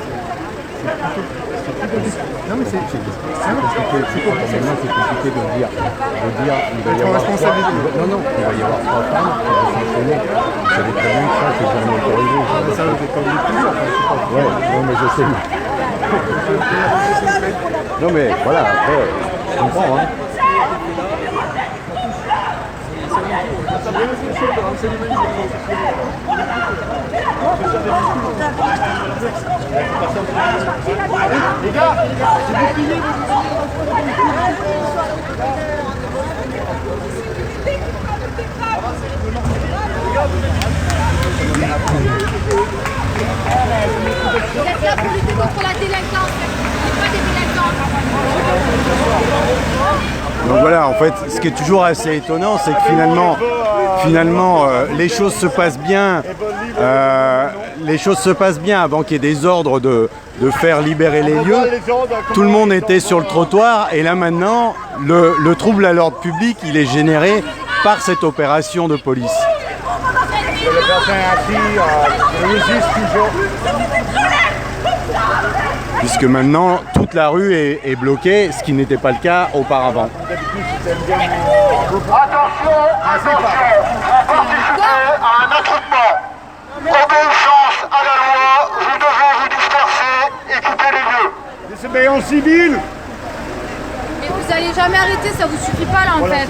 c'est plutôt non mais c'est compliqué. Maintenant, c'est compliqué de dire il va y avoir responsabilité. Non, il va y avoir 3 femmes qui vont s'enchaîner. Vous savez très bien que ça, c'est jamais autorisé. Ça va être comme toujours. Ouais, non mais je sais. Non mais voilà, après, je comprends hein. Les gars, c'est vous pliez, Vous êtes là pour lutter contre la délinquance, pas des délinquants. Donc voilà, en fait, ce qui est toujours assez étonnant, c'est que finalement, les choses se passent bien. Les choses se passent bien avant qu'il y ait des ordres de faire libérer les lieux. Tout le monde était sur le trottoir et là maintenant, le trouble à l'ordre public, il est généré par cette opération de police. Le bassin assis résiste toujours. Puisque maintenant, toute la rue est bloquée, ce qui n'était pas le cas auparavant. Attention, participez à un attroupement. Obéissance à la loi, vous devez vous disperser et quitter les lieux. Désobéissance civile. Mais vous n'allez jamais arrêter, ça vous suffit pas là en fait.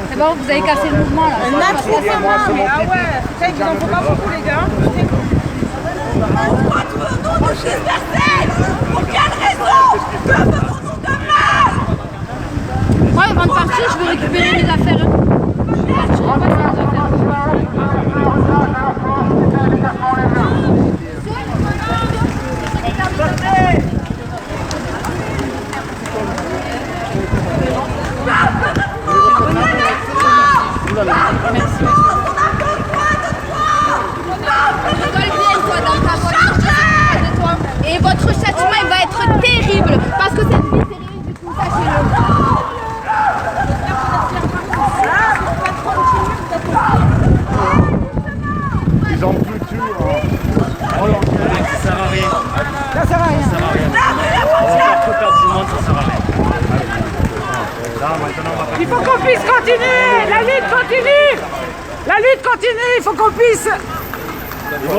C'est bon, vous avez cassé le mouvement là. Un attroupement, mais ah ouais, putain, il vous en faut pas beaucoup les gars. Pourquoi nous nous disperser? Pour quelle raison? Que faisons-nous demain? Moi avant de partir, je vais récupérer mes affaires. Et votre châtiment il va être terrible parce que cette vie c'est ridicule, du coup sachez-le. Ils ont foutu en l'enquête. Ça sert à rien. Ça sert à rien. Ça sert à rien. On va trop perdre du monde, ça sert à rien. Il faut qu'on puisse continuer. La lutte continue. La lutte continue. Il faut qu'on puisse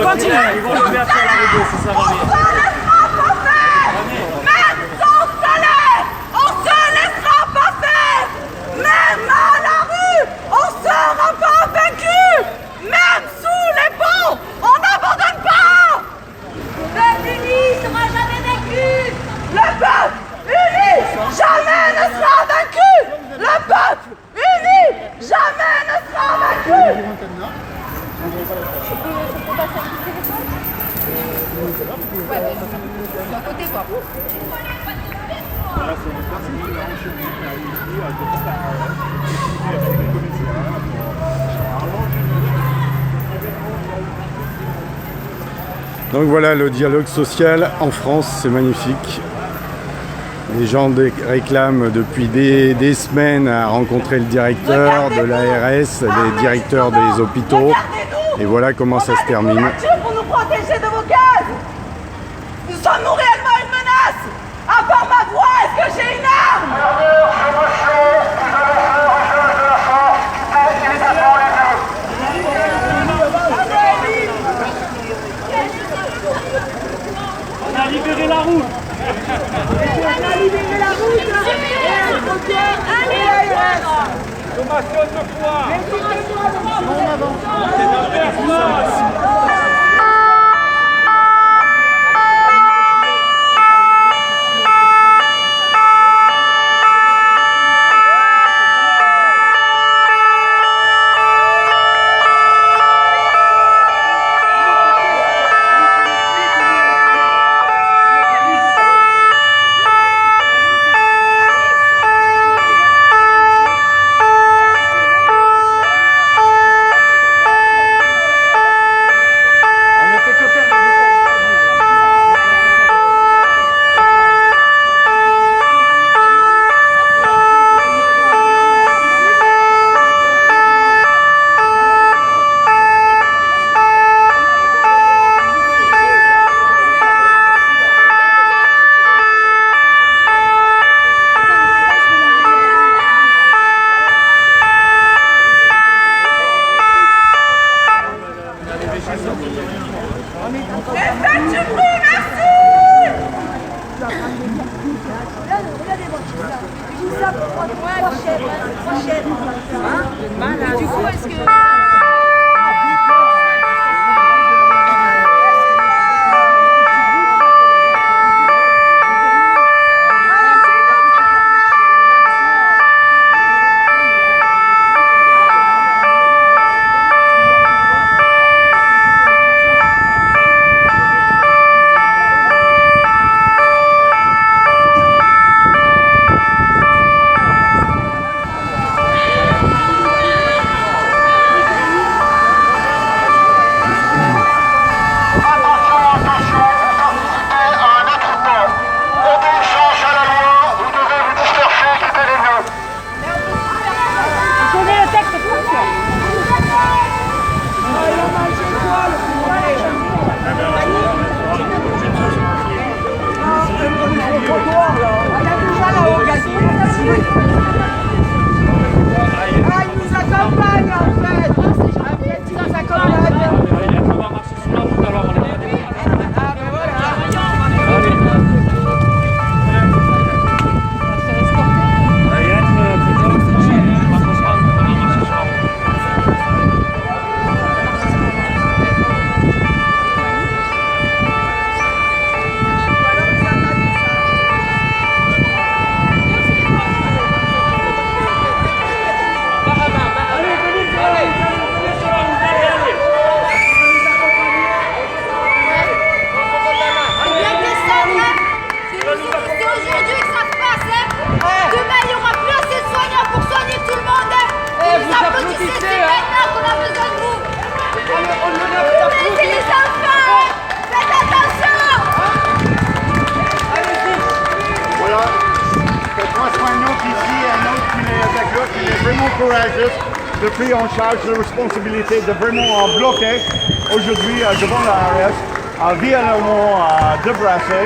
continuer. Ils vont lever à faire la rideau, ça sert à rien. Même sans salaire, on se laissera pas faire. Même à la rue, on sera pas vaincu. Même sous les ponts, on n'abandonne pas. Le peuple uni sera jamais vaincu. Le peuple uni jamais ne sera vaincu. Le peuple uni jamais ne sera vaincu. À côté quoi. Donc voilà, le dialogue social en France, c'est magnifique. Les gens réclament depuis des semaines à rencontrer le directeur de l'ARS, les directeurs des hôpitaux. Et voilà comment ça se termine. Pour nous protéger de vos gaz. Sommes-nous réellement une menace? À part ma voix, est-ce que j'ai une arme? On a libéré la route. On a libéré la route. Sommation de foi. C'est maintenant qu'on a besoin de vous. Laissez les enfants. Faites attention. Voilà, que trois soignants ici, un autre qui est avec l'autre, qui est vraiment courageux de prendre en charge la responsabilité de vraiment bloquer aujourd'hui devant l'ARS, violemment débrassé,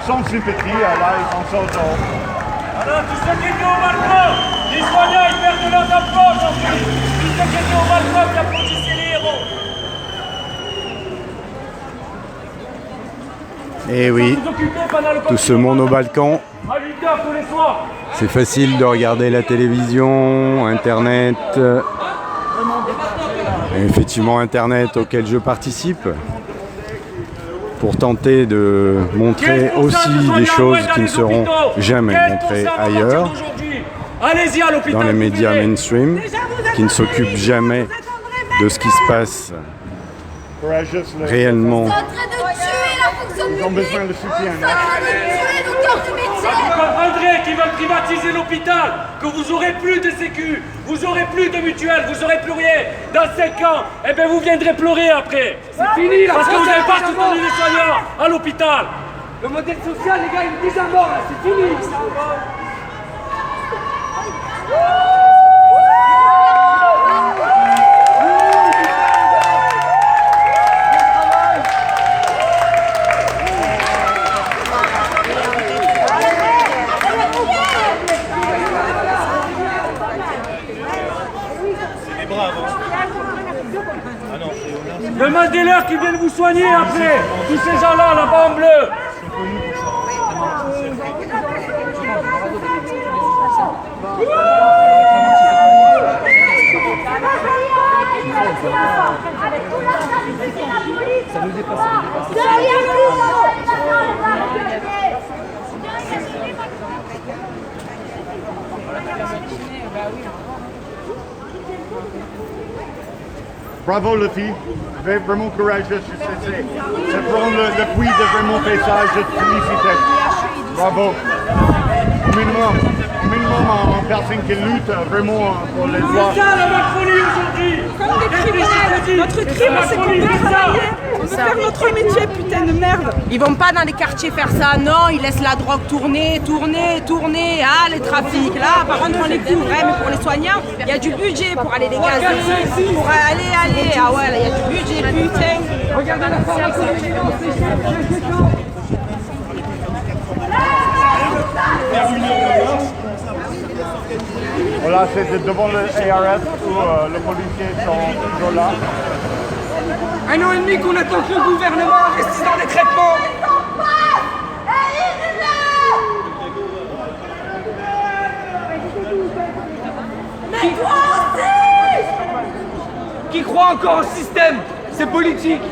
sans sympathie, là ils sont sortis. Alors tous ceux qui étaient au balcon, les soignants ils perdent leurs emplois aujourd'hui. Tous ceux qui étaient au balcon qui applaudissaient les héros. Et oui, tout ce monde au Balkan. À 8h tous les soirs. C'est facile de regarder la télévision, Internet. Et effectivement, Internet auquel je participe. Pour tenter de montrer aussi des choses qui ne seront jamais montrées ailleurs. Dans les médias mainstream, qui ne s'occupent jamais de ce qui se passe réellement. Ils ont besoin de soutien. Vous comprendrez qu'ils veulent privatiser l'hôpital, que vous n'aurez plus de sécu, vous n'aurez plus de mutuelle, vous n'aurez plus rien. Dans 5 ans, eh bien vous viendrez pleurer après. C'est fini la Parce que vous n'avez pas France, soutenu les soignants à l'hôpital. Le modèle social, les gars, il est déjà mort là, c'est fini. Demandez-leur qu'ils viennent vous soigner après. Tous ces gens-là, là-bas en bleu. Ça nous dépasse. Bravo les filles, vous êtes vraiment courageux, c'est prendre le puits de vraiment faire ça, je te félicite. Bravo. Au minimum en personne qui lutte vraiment pour les droits. C'est ça la Macronie aujourd'hui. Comme des criminels. Notre crime, c'est qu'on veut travailler. On veut faire notre métier, putain de merde. Ils vont pas dans les quartiers faire ça, non, ils laissent la drogue tourner, ah les trafics, là par contre on les couvre, hein, mais pour les soignants, il y a du budget pour aller les gazer, pour aller, ah ouais, là il y a du budget, putain. Regardez la pharmacie. Voilà, c'est devant le ARS où les policiers sont toujours là. 1 an et demi qu'on attend que le gouvernement investisse dans des traitements. Qui croit encore au système? C'est politique.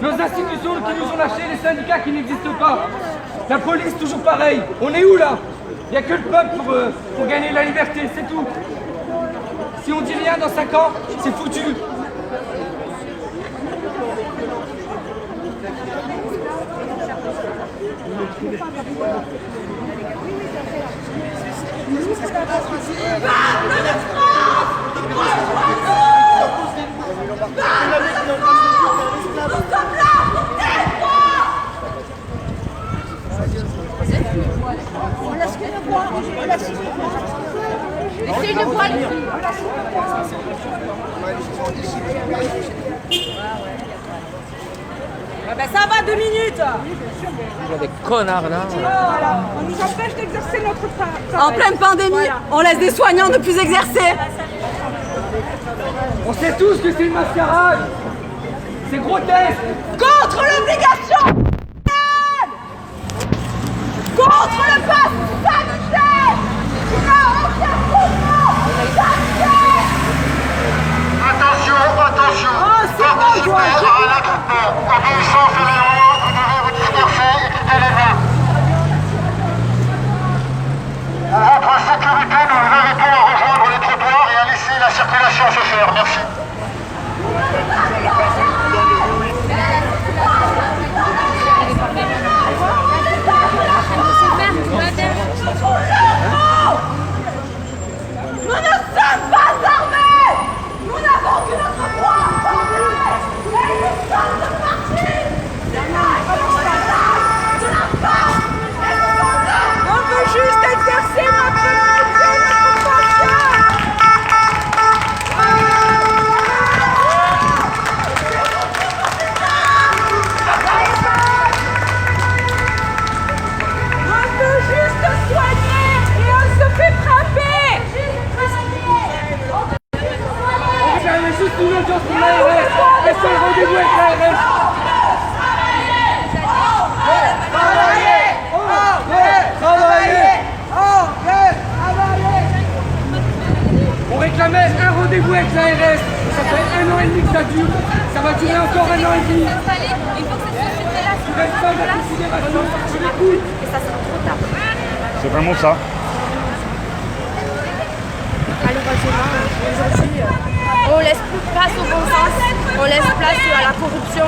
Nos institutions qui nous ont lâchés, les syndicats qui n'existent pas. La police, toujours pareil. On est où là? Il n'y a que le peuple pour gagner la liberté, c'est tout. Si on dit rien dans 5 ans, c'est foutu. Laissez une voile. Ah ben ça va 2 minutes. Il y a des connards là. Voilà. On nous empêche d'exercer notre travail. En pleine pandémie, voilà. On laisse des soignants ne plus exercer. On sait tous que c'est une mascarade. C'est grotesque. Contre l'obligation. Contre le pass sanitaire. Attention, participez à un attroupement. Obéissance à la loi, vous devez vous disperser et quitter les lieux. Pour votre sécurité, nous vous invitons à rejoindre les trottoirs et à laisser la circulation se faire. Merci. Nous ne sommes pas armés. juste une audience pour l'ARS. Un seul rendez-vous avec l'ARS. On réclamait un rendez-vous avec l'ARS. Ça fait 1 an et demi que ça dure. Ça va durer encore 1 an et demi. Il faut que cette société-là se mette en place. Et ça sera trop tard. C'est vraiment ça. Malheureusement, aujourd'hui, on laisse plus place au bon sens, on laisse place à la corruption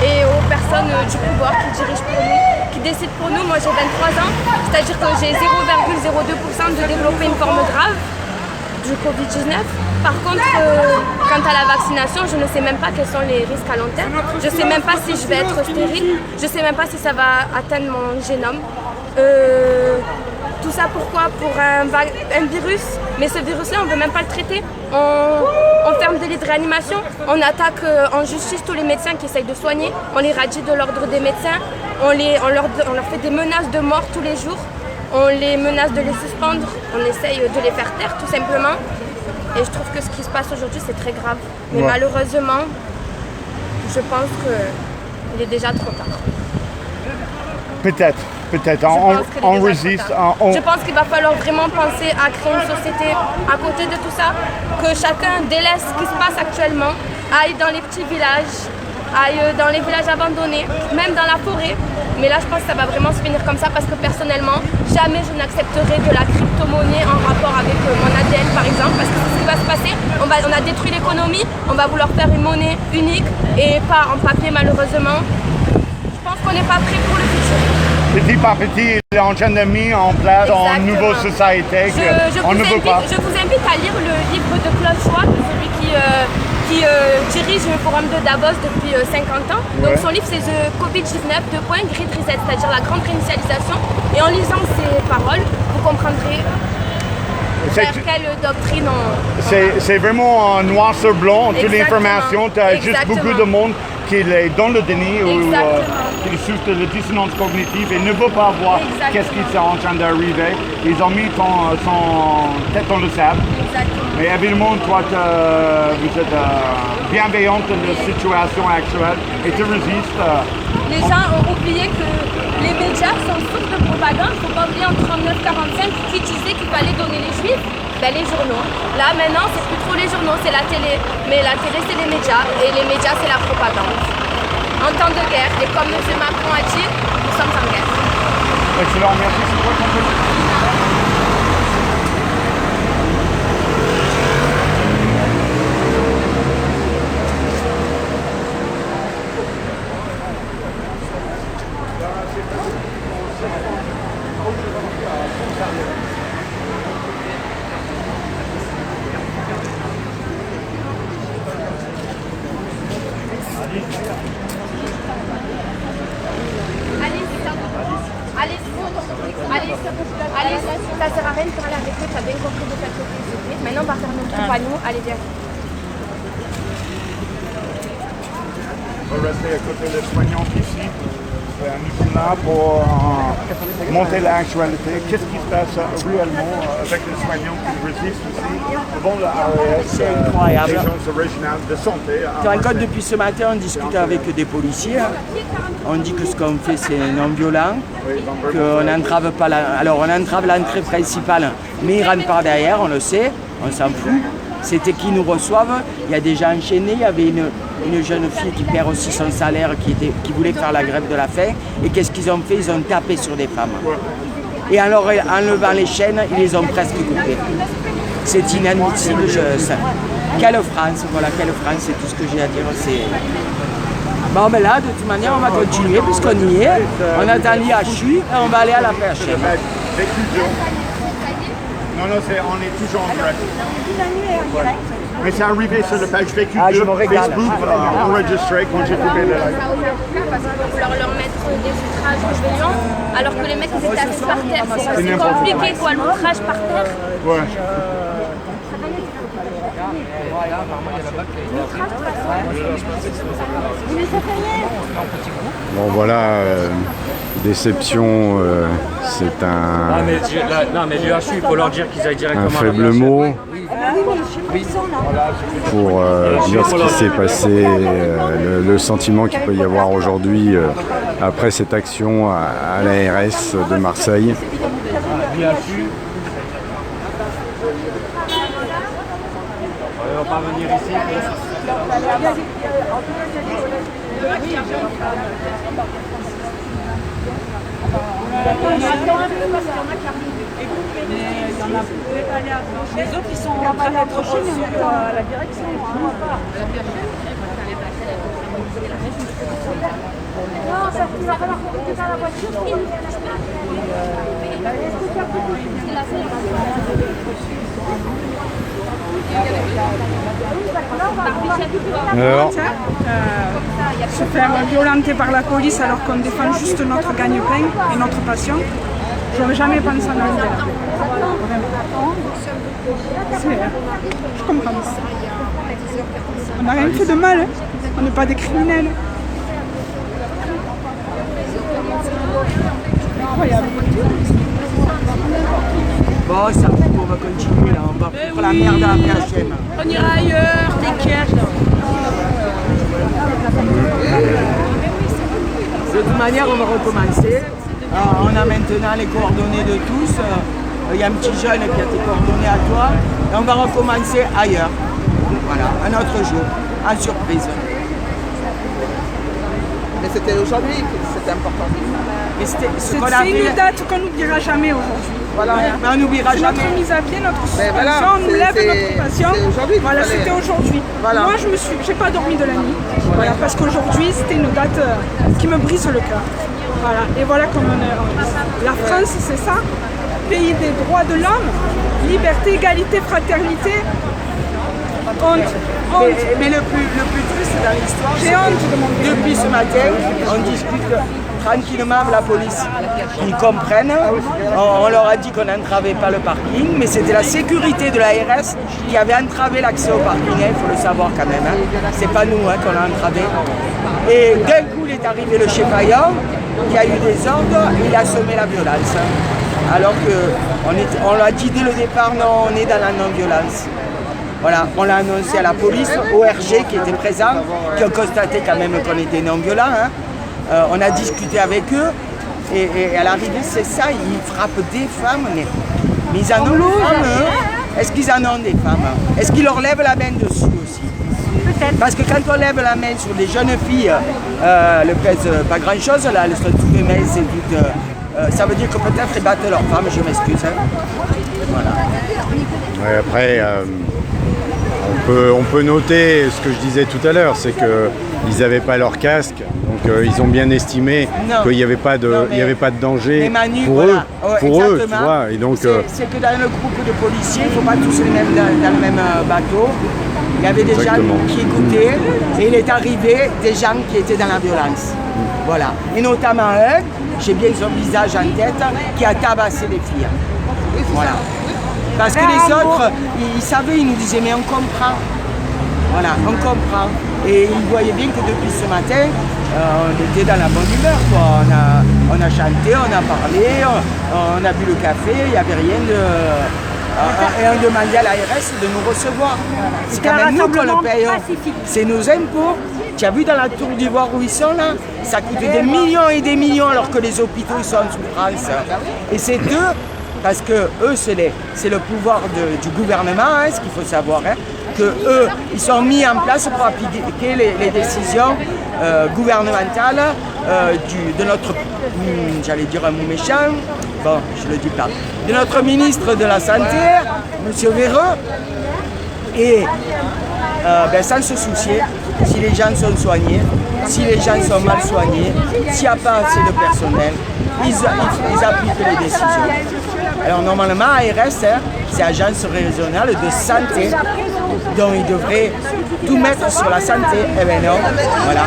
et aux personnes du pouvoir qui dirigent pour nous, qui décident pour nous. Moi j'ai 23 ans, c'est-à-dire que j'ai 0,02% de développer une forme grave du Covid-19. Par contre, quant à la vaccination, je ne sais même pas quels sont les risques à long terme. Je ne sais même pas si je vais être stérile, je ne sais même pas si ça va atteindre mon génome. Tout ça pourquoi? Pour un virus, mais ce virus-là, on ne veut même pas le traiter. On ferme des lits de réanimation, on attaque en justice tous les médecins qui essayent de soigner, on les radie de l'ordre des médecins, on leur fait des menaces de mort tous les jours, on les menace de les suspendre, on essaye de les faire taire tout simplement. Et je trouve que ce qui se passe aujourd'hui, c'est très grave. Mais malheureusement, je pense qu'il est déjà trop tard. Peut-être. On résiste. Je pense qu'il va falloir vraiment penser à créer une société à côté de tout ça, que chacun délaisse ce qui se passe actuellement, aille dans les petits villages, aille dans les villages abandonnés, même dans la forêt. Mais là, je pense que ça va vraiment se finir comme ça parce que personnellement, jamais je n'accepterai de la crypto-monnaie en rapport avec mon ADN par exemple, parce que c'est ce qui va se passer. On a détruit l'économie, on va vouloir faire une monnaie unique et pas en papier malheureusement. Je pense qu'on n'est pas prêt pour le futur. Petit par petit, il est en train de mettre en place une nouvelle société qu'on ne veut pas. Je vous invite à lire le livre de Klaus Schwab, celui qui dirige le forum de Davos depuis 50 ans. Donc son livre c'est The Covid-19, Great Reset, c'est-à-dire la grande réinitialisation. Et en lisant ces paroles, vous comprendrez vers quelle doctrine on... C'est vraiment un noir sur blanc, toute l'information. Tu as juste beaucoup de monde qui est dans le déni ou qui souffre de la dissonance cognitive et ne veut pas voir qu'est-ce qui est en train d'arriver. Ils ont mis son tête dans le sable. Mais évidemment, toi, vous êtes bienveillante de la situation actuelle et tu résistes. Les gens ont oublié que les médias sont source de propagande. Il ne faut pas oublier en 39-45 qui disait qu'il fallait donner les juifs. Ben, les journaux. Là maintenant c'est plus trop les journaux, c'est la télé. Mais la télé c'est les médias et les médias c'est la propagande. En temps de guerre, et comme M. Macron a dit, nous sommes en guerre. Excellent, merci. C'est quoi ton petit? Allez, ça sert à rien de parler avec eux, tu as bien compris de quel côté c'était. Maintenant on va faire notre trou à nous, allez viens. On va rester à côté des soignants ici. Nous sommes là pour monter l'actualité. Qu'est-ce qui se passe réellement avec les soignants qui résistent ici devant la ARS? C'est incroyable. L'agence régionale de santé. Encore depuis ce matin, on discute avec des policiers. On dit que ce qu'on fait, c'est non violent, qu'on n'entrave pas Alors, on entrave l'entrée principale, mais ils rentrent par derrière, on le sait, on s'en fout. C'était qui nous reçoivent. Il y a des gens enchaînés. Il y avait une jeune fille qui perd aussi son salaire, qui voulait faire la grève de la faim. Et qu'est-ce qu'ils ont fait? Ils ont tapé sur des femmes. Et alors, en levant les chaînes, ils les ont presque coupées. C'est inadmissible. Quelle France, voilà, quelle France, c'est tout ce que j'ai à dire. Bon, mais là, de toute manière, on va continuer puisqu'on y est. On attend l'IHU et on va aller à la PHM. Non, on est toujours en direct. Mais c'est arrivé sur le page vécu de Facebook, enregistré quand j'ai coupé le live. Parce qu'on va vouloir leur mettre des outrages aux gens, alors que les mecs ils étaient assis par terre. C'est compliqué quoi, l'outrage par terre. Ouais. Bon voilà, déception, c'est un... Non mais l'UHU, il faut leur dire qu'ils aillent directement un faible mot. pour dire ce qui s'est passé, le sentiment qu'il peut y avoir aujourd'hui après cette action à l'ARS de Marseille. On va pas venir ici. Les autres, ils sont en train d'approcher la direction. Non, ça va falloir compléter dans la voiture. Alors, Se faire violenter par la police alors qu'on défend juste notre gagne-pain et notre passion, je n'aurais jamais pensé en arriver là. Je comprends. On n'a rien fait de mal, hein. On n'est pas des criminels. Incroyable. Bon, ça on va continuer là, on va foutre la merde à la HM. On ira ailleurs, t'inquiète. De toute manière, on va recommencer. On a maintenant les coordonnées de tous. Il y a un petit jeune qui a tes coordonnées à toi. Et on va recommencer ailleurs. Voilà, un autre jour, en surprise. Mais c'était aujourd'hui que c'était important. C'est une date qu'on n'oubliera jamais aujourd'hui. Voilà, mais on n'oubliera jamais. Notre mise à pied, notre suspension, voilà, on nous lève notre passion. Voilà, c'était aujourd'hui. Voilà. Moi, j'ai pas dormi de la nuit. Voilà, parce qu'aujourd'hui, c'était une date qui me brise le cœur. Voilà, et voilà comment on est. La France, c'est ça. Pays des droits de l'homme, liberté, égalité, fraternité. Honte. Mais le plus triste dans l'histoire, j'ai honte de mon pays. Depuis ce matin, on discute tranquillement avec la police. Ils comprennent. On leur a dit qu'on n'entravait pas le parking, mais c'était la sécurité de l'ARS qui avait entravé l'accès au parking. Il faut le savoir quand même. C'est pas nous qu'on a entravé. Et d'un coup, il est arrivé le chef Payan, qui a eu des ordres, et il a semé la violence. Alors qu'on l'a dit dès le départ, non, on est dans la non-violence. Voilà, on l'a annoncé à la police, au RG qui était présent, qui ont constaté quand même qu'on était non-violents. On a discuté avec eux et à l'arrivée c'est ça, ils frappent des femmes, mais ils en ont des femmes. Est-ce qu'ils en ont des femmes? Est-ce qu'ils leur lèvent la main dessus aussi? Peut-être. Parce que quand on lève la main sur les jeunes filles, elles ne pèsent pas grand-chose, là, elles sont toutes les mains, c'est toutes, ça veut dire que peut-être ils battent leurs femmes, je m'excuse. Voilà. Ouais, après, on peut noter ce que je disais tout à l'heure, c'est qu'ils n'avaient pas leur casque, donc ils ont bien estimé qu'il n'y avait pas de danger pour eux, tu vois. Et donc c'est que dans le groupe de policiers, il ne faut pas tous les mêmes dans le même bateau. Il y avait des gens qui écoutaient et il est arrivé des gens qui étaient dans la violence. Voilà. Et notamment un, j'ai bien son visage en tête, qui a tabassé les filles. Voilà. Parce que les autres, ils savaient, ils nous disaient, mais on comprend. Voilà, on comprend. Et ils voyaient bien que depuis ce matin, on était dans la bonne humeur, quoi. On a chanté, on a parlé, on a bu le café, il n'y avait rien de... Et on demandait à l'ARS de nous recevoir. C'est quand même nous qu'on le paye. C'est nos impôts. Tu as vu dans la Tour d'Ivoire où ils sont là? Ça coûte des millions et des millions alors que les hôpitaux ils sont en souffrance. Et c'est eux, parce que eux c'est le pouvoir du gouvernement, ce qu'il faut savoir, que eux ils sont mis en place pour appliquer les décisions gouvernementales de notre, j'allais dire un mot méchant, bon je le dis pas, de notre ministre de la Santé, M. Véreux, et sans se soucier si les gens sont soignés, si les gens sont mal soignés, s'il n'y a pas assez de personnel, ils appliquent les décisions. Alors normalement, ARS, c'est Agence régionale de santé, donc ils devraient tout mettre sur la santé. Eh bien non,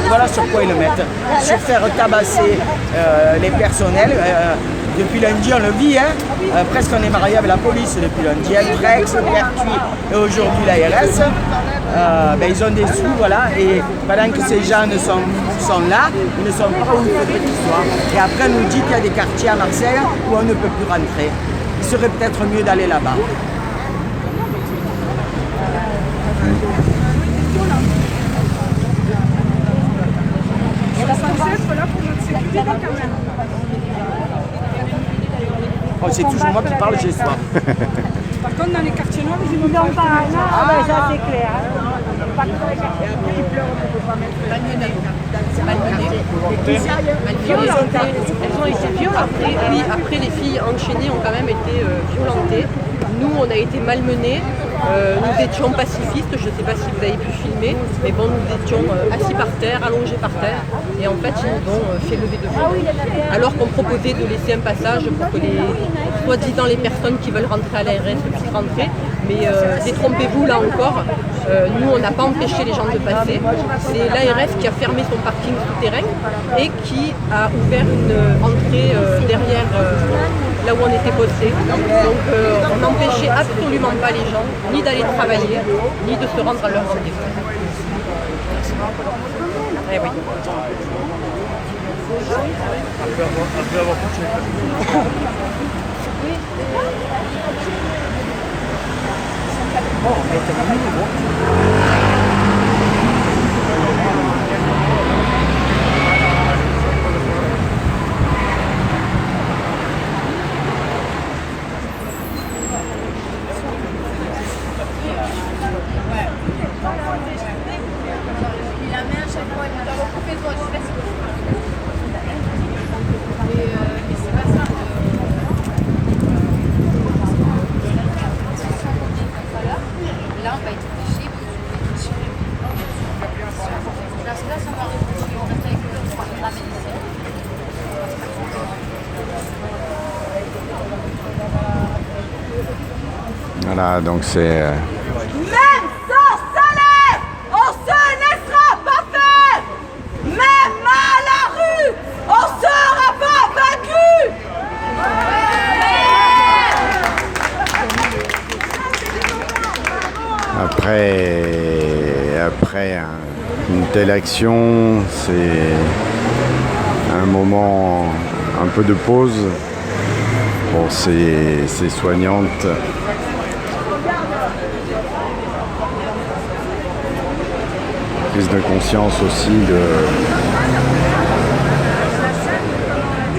voilà sur quoi ils le mettent. Sur faire tabasser les personnels. Depuis lundi, on le vit, presque on est marié avec la police depuis lundi. Prex, Pertuis et aujourd'hui l'ARS. Ils ont des sous, voilà, et pendant que ces gens sont là, ils ne sont pas où il faudrait qu'ils soient. Et après, on nous dit qu'il y a des quartiers à Marseille où on ne peut plus rentrer. Il serait peut-être mieux d'aller là-bas. Oh, c'est toujours moi qui parle, j'ai soif. Par contre, dans les quartiers noirs, ils n'ont pas. Ah, ben ça c'est clair. Elles ont été violentées. Oui, après les filles enchaînées ont quand même été violentées. Nous, on a été malmenés. Nous étions pacifistes, je ne sais pas si vous avez pu filmer, mais bon, nous étions assis par terre, allongés par terre, et en fait, ils nous ont fait lever de feu. Alors qu'on proposait de laisser un passage pour que soi-disant les personnes qui veulent rentrer à l'ARS puissent rentrer, mais détrompez-vous là encore, nous on n'a pas empêché les gens de passer, c'est l'ARS qui a fermé son parking souterrain et qui a ouvert une entrée derrière là où on était posté. Donc on n'empêchait absolument pas les gens ni d'aller travailler, ni de se rendre à leur rendez-vous. Eh oui. Après avoir touché. Voilà, donc c'est... Même sans salaire, on se laissera pas faire. Même à la rue, on sera pas vaincu. Après une telle action, c'est un moment un peu de pause pour ces soignantes. Prise de conscience aussi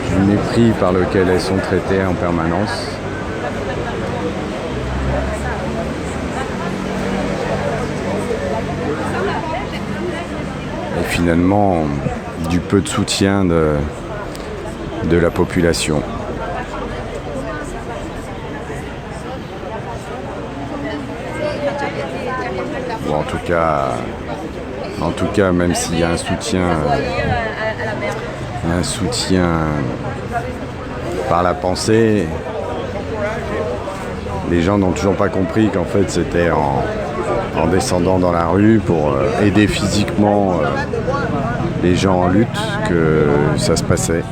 du mépris par lequel elles sont traitées en permanence. Et finalement, du peu de soutien de la population. Bon, en tout cas, même s'il y a un soutien par la pensée, les gens n'ont toujours pas compris qu'en fait c'était en descendant dans la rue pour aider physiquement les gens en lutte que ça se passait.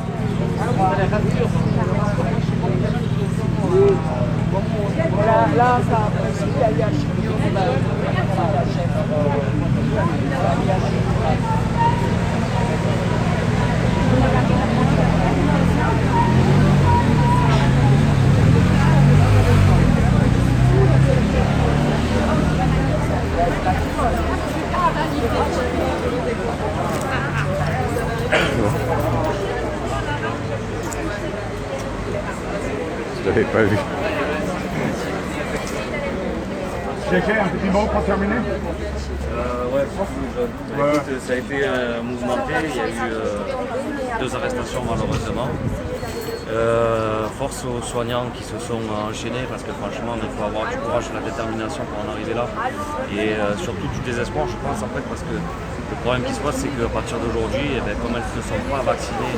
Là, ça a Je l'avais pas vu. Quelqu'un, un petit mot pour terminer Ouais, écoute, ça a été mouvementé, il y a eu 2 arrestations malheureusement. Force aux soignants qui se sont enchaînés parce que franchement il faut avoir du courage et de la détermination pour en arriver là. Et surtout du désespoir je pense en fait parce que le problème qui se passe c'est qu'à partir d'aujourd'hui, comme elles ne sont pas vaccinées,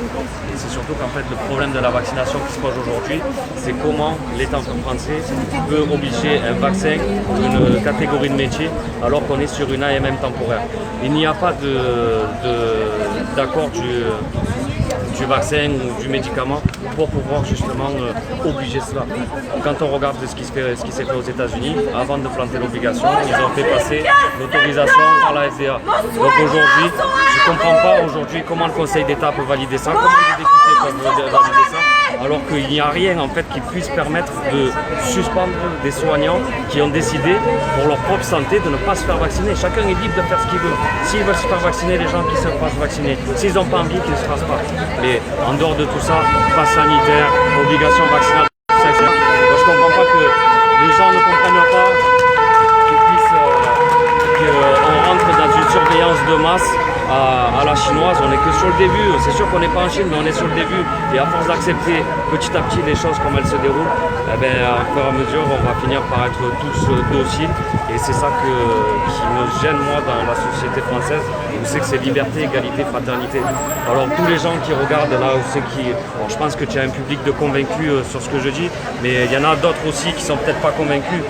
et c'est surtout qu'en fait le problème de la vaccination qui se pose aujourd'hui, c'est comment l'État français peut obliger un vaccin ou une catégorie de métier alors qu'on est sur une AMM temporaire. Il n'y a pas d'accord du vaccin ou du médicament pour pouvoir justement obliger cela. Quand on regarde ce qui s'est fait aux États-Unis, avant de planter l'obligation, ils ont fait passer l'autorisation par la FDA. Donc aujourd'hui, je ne comprends pas aujourd'hui comment le Conseil d'État peut valider ça, comment les députés peuvent valider ça, alors qu'il n'y a rien en fait qui puisse permettre de suspendre des soignants qui ont décidé pour leur propre santé de ne pas se faire vacciner. Chacun est libre de faire ce qu'il veut. S'ils veulent se faire vacciner, les gens qui se fassent vacciner. S'ils n'ont pas envie, qu'ils ne se fassent pas. Mais en dehors de tout ça, passe sanitaire, obligation vaccinale, etc. Moi, je ne comprends pas que les gens ne comprennent pas qu'on rentre dans une surveillance de masse à la chinoise. On n'est que sur le début. C'est sûr qu'on n'est pas en Chine, mais on est sur le début. Et à force d'accepter petit à petit les choses comme elles se déroulent, eh bien, à fur et à mesure, on va finir par être tous dociles. Et c'est ça qui me gêne, moi, dans la société française, où c'est que c'est liberté, égalité, fraternité. Alors, tous les gens qui regardent là, bon, je pense que tu as un public de convaincus sur ce que je dis, mais il y en a d'autres aussi qui sont peut-être pas convaincus.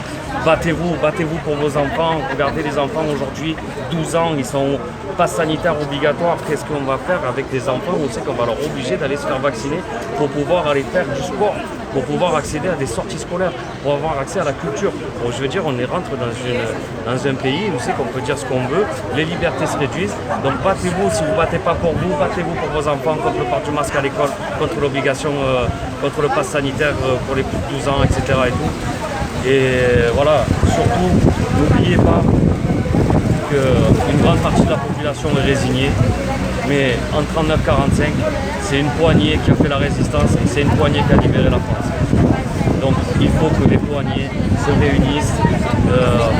Battez-vous pour vos enfants. Regardez les enfants aujourd'hui, 12 ans, ils sont pas sanitaire obligatoire. Qu'est-ce qu'on va faire avec des enfants? On sait qu'on va leur obliger d'aller se faire vacciner pour pouvoir aller faire du sport, pour pouvoir accéder à des sorties scolaires, pour avoir accès à la culture. Bon, je veux dire, on rentre dans un pays où c'est qu'on peut dire ce qu'on veut, les libertés se réduisent. Donc battez-vous, si vous ne battez pas pour vous, battez-vous pour vos enfants, contre le port du masque à l'école, contre l'obligation, contre le pass sanitaire pour les plus de 12 ans, etc. et tout. Et voilà, surtout, n'oubliez pas qu'une grande partie de la population est résignée, mais en 39-45, c'est une poignée qui a fait la résistance et c'est une poignée qui a libéré la France. Donc il faut que les poignées se réunissent,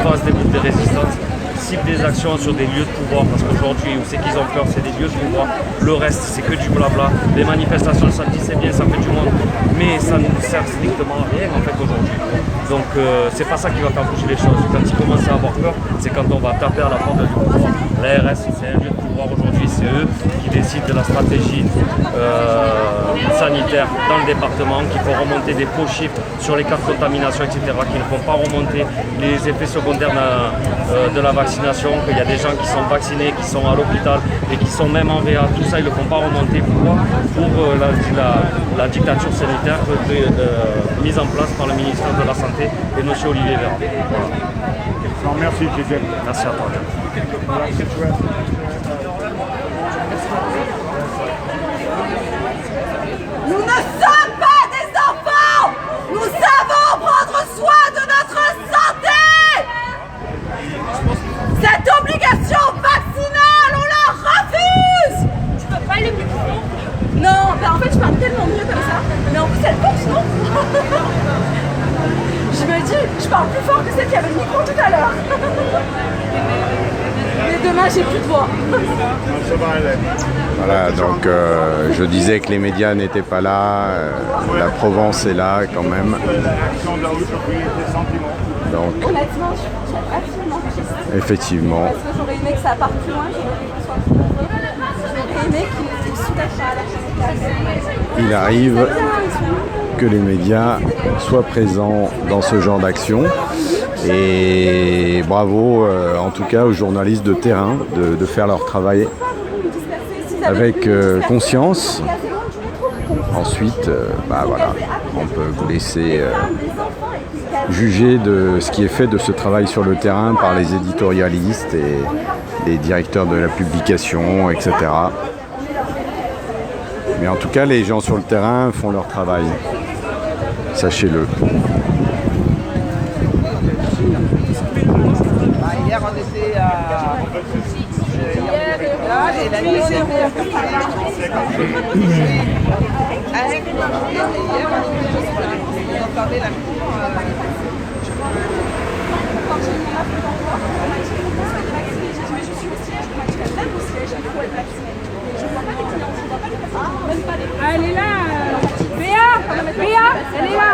fassent des groupes de résistance, ciblent des actions sur des lieux de pouvoir, parce qu'aujourd'hui, où c'est qu'ils ont peur, c'est des lieux de pouvoir. Le reste, c'est que du blabla. Les manifestations le samedi, c'est bien, ça fait du monde, mais ça ne nous sert strictement à rien en fait aujourd'hui. Donc c'est pas ça qui va faire bouger les choses. Quand ils commencent à avoir peur, c'est quand on va taper à la porte du pouvoir. L'ARS, c'est un lieu de pouvoir aujourd'hui, c'est eux qui décident de la stratégie sanitaire dans le département, qui font remonter des faux chiffres sur les cas de contamination, etc., qui ne font pas remonter les effets secondaires de la vaccination, qu'il y a des gens qui sont vaccinés, qui sont à l'hôpital et qui sont même en réa. Tout ça, ils ne le font pas remonter. Pourquoi? Pour la dictature sanitaire mise en place par le ministère de la Santé et M. Olivier Véran. Voilà. Non, merci, Gisèle. Merci à toi. Nous ne sommes pas des enfants! Nous savons prendre soin de notre santé! Cette obligation vaccinale, on la refuse! Tu peux pas aller plus fort? Non, bah en fait je parle tellement mieux comme ça. Mais en plus elle porte, non? Je me dis, je parle plus fort que celle qui avait le micro tout à l'heure. Mais demain j'ai plus de voix. Voilà, donc je disais que les médias n'étaient pas là, la Provence est là quand même. Donc, honnêtement, je suis absolument triste. effectivement. Parce que j'aurais aimé que ça parte plus loin, j'aurais aimé qu'on soit plus nombreux. J'aurais aimé qu'ils nous soulèvent à la chose. Il arrive que les médias soient présents dans ce genre d'action. Et bravo en tout cas aux journalistes de terrain de faire leur travail avec conscience. Ensuite, voilà, on peut vous laisser juger de ce qui est fait de ce travail sur le terrain par les éditorialistes et les directeurs de la publication, etc. Mais en tout cas, les gens sur le terrain font leur travail. Sachez-le. Hier, on était à... et la nuit, c'était Elle est là, Béa, elle est là.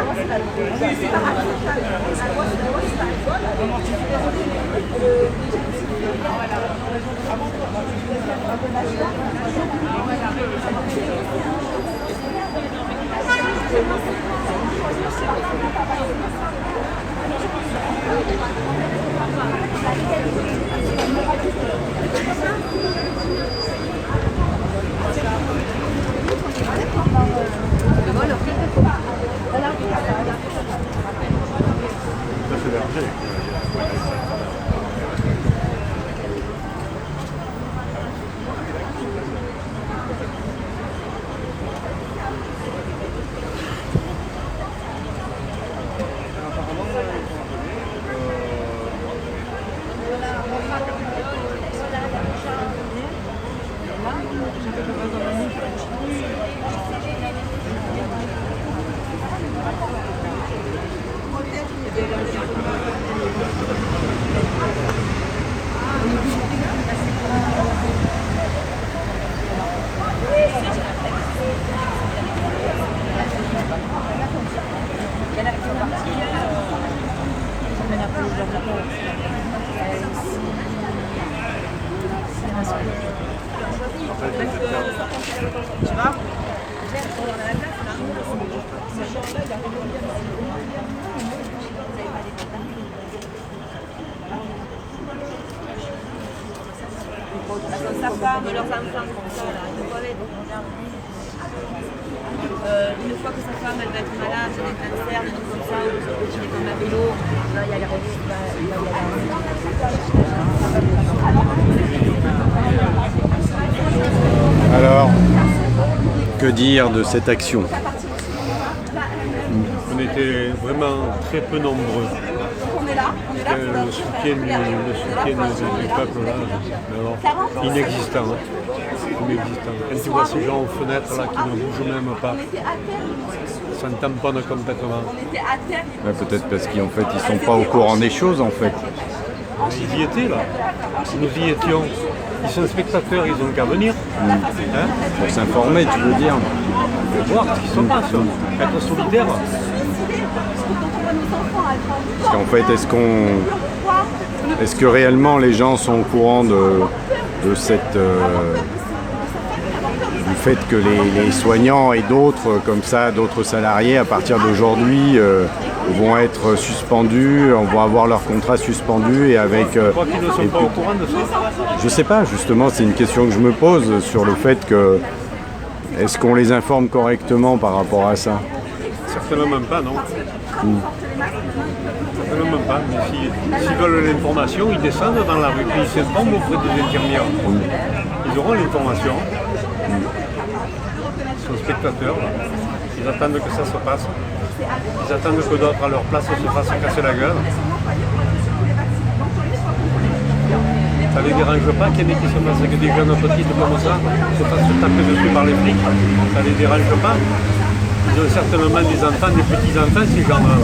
Tu vois? Sa femme, leurs enfants comme ça, là, ils doivent être. Une fois que sa femme elle va être malade, des cancers, des trucs comme ça, ou il est comme un vélo, là il y a les Alors, que dire de cette action? On était vraiment très peu nombreux. Le soutien du peuple là, alors, inexistant. Inexistant. Quand tu vois ces gens aux fenêtres là qui ne bougent même pas, ça me tamponne complètement. Ouais, peut-être parce qu'en fait ils sont pas au courant des choses en fait. Ils y étaient là, nous y étions. Ils sont spectateurs, ils ont qu'à venir. Hein? Pour s'informer, tu veux dire? Pour voir ce qu'ils se passe, être solidaire. Parce qu'en fait, est-ce que réellement les gens sont au courant de cette du fait que les soignants et d'autres comme ça, d'autres salariés à partir d'aujourd'hui vont être suspendus, vont avoir leur contrat suspendu et avec. Je crois qu'ils ne sont pas au courant de ça. Je sais pas, justement, c'est une question que je me pose sur le fait que est-ce qu'on les informe correctement par rapport à ça? Certainement pas, non. Certainement pas. Mais s'ils veulent l'information, ils descendent dans la rue, puis ils s'informent auprès des infirmières. Ils auront l'information. Ils sont spectateurs. Ils attendent que ça se passe. Ils attendent que d'autres à leur place se fassent casser la gueule. Ça ne les dérange pas qu'il y ait qui se passent avec des jeunes petites comme ça, se fassent taper dessus par les flics. Ça ne les dérange pas. Ils ont certainement des enfants, des petits-enfants, ces gens-là.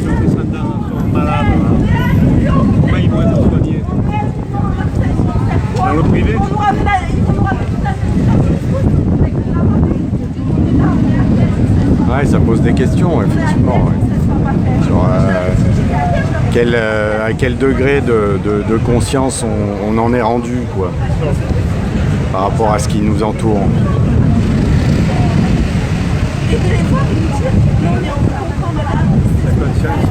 Leurs descendants sont malades. Comment ils vont être soignés? Dans le privé? Ouais, ça pose des questions, effectivement. Ouais. Sur à quel degré de conscience on en est rendu, quoi, par rapport à ce qui nous entoure. La conscience.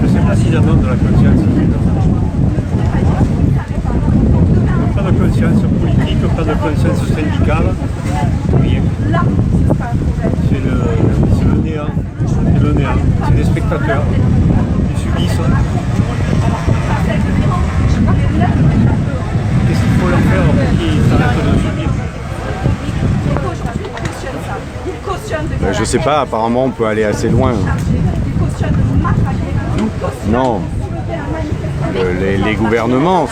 Je ne sais pas s'ils en ont de la conscience. Pas de conscience politique, pas de conscience syndicale, rien. C'est le néant. C'est le néant. C'est les spectateurs qui subissent. Qu'est-ce qu'il faut leur faire pour qu'ils s'arrêtent de subir? Je sais pas, apparemment on peut aller assez loin. Non. Les gouvernements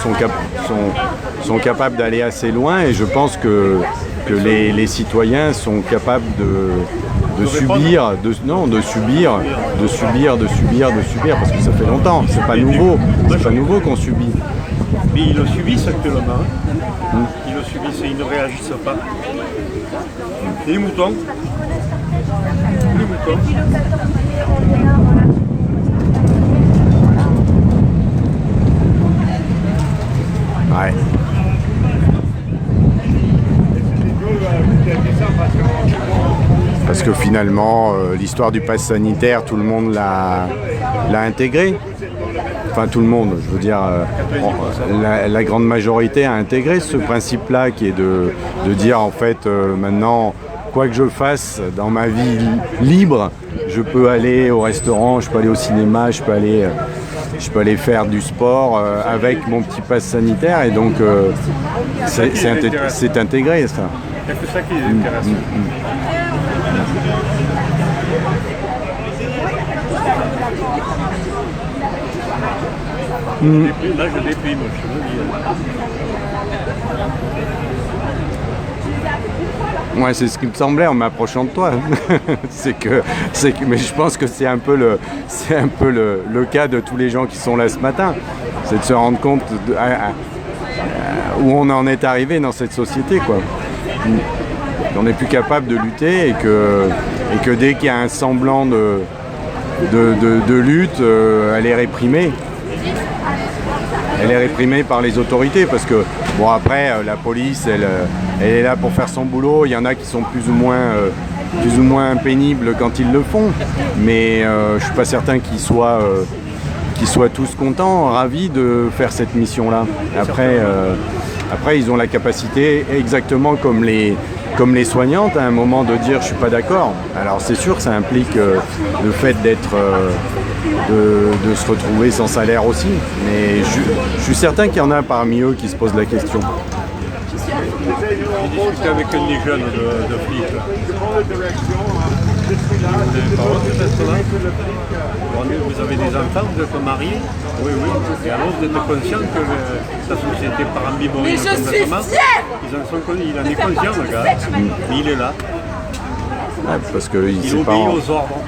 sont capables d'aller assez loin et je pense que les citoyens sont capables de subir, parce que ça fait longtemps, c'est pas nouveau qu'on subit. Mais ils le subissent actuellement. Ils le subissent et ils ne réagissent pas. Et les moutons? Les moutons. Ouais. Parce que finalement, l'histoire du pass sanitaire, tout le monde l'a intégré. Enfin, tout le monde, je veux dire, la grande majorité a intégré ce principe-là qui est de dire, en fait, maintenant, quoi que je fasse dans ma vie libre, je peux aller au restaurant, je peux aller au cinéma, je peux aller faire du sport avec mon petit pass sanitaire et donc c'est intégré ça. Il n'y a que ça qui est intéressant. Là je déprime, je veux dire. Ouais, c'est ce qui me semblait en m'approchant de toi. Mais je pense que c'est un peu le cas de tous les gens qui sont là ce matin. C'est de se rendre compte où on en est arrivé dans cette société, quoi. On n'est plus capable de lutter et que dès qu'il y a un semblant de lutte, elle est réprimée. elle est réprimée par les autorités parce que, bon, après, la police, elle est là pour faire son boulot. Il y en a qui sont plus ou moins pénibles quand ils le font, mais je suis pas certain qu'ils soient tous contents, ravis de faire cette mission-là. Après, ils ont la capacité, exactement comme les soignantes, à un moment de dire « je suis pas d'accord ». Alors c'est sûr, ça implique le fait d'être, de se retrouver sans salaire aussi, mais je suis certain qu'il y en a parmi eux qui se posent la question. J'ai discuté avec un des jeunes de flics. Vous avez des enfants, vous êtes mariés? Oui, oui. Et alors vous êtes conscient que la société part en bibourine. Mais je suis fière! Il en est conscient, le gars. Mais il est là. Ouais, parce que il obéit aux ordres.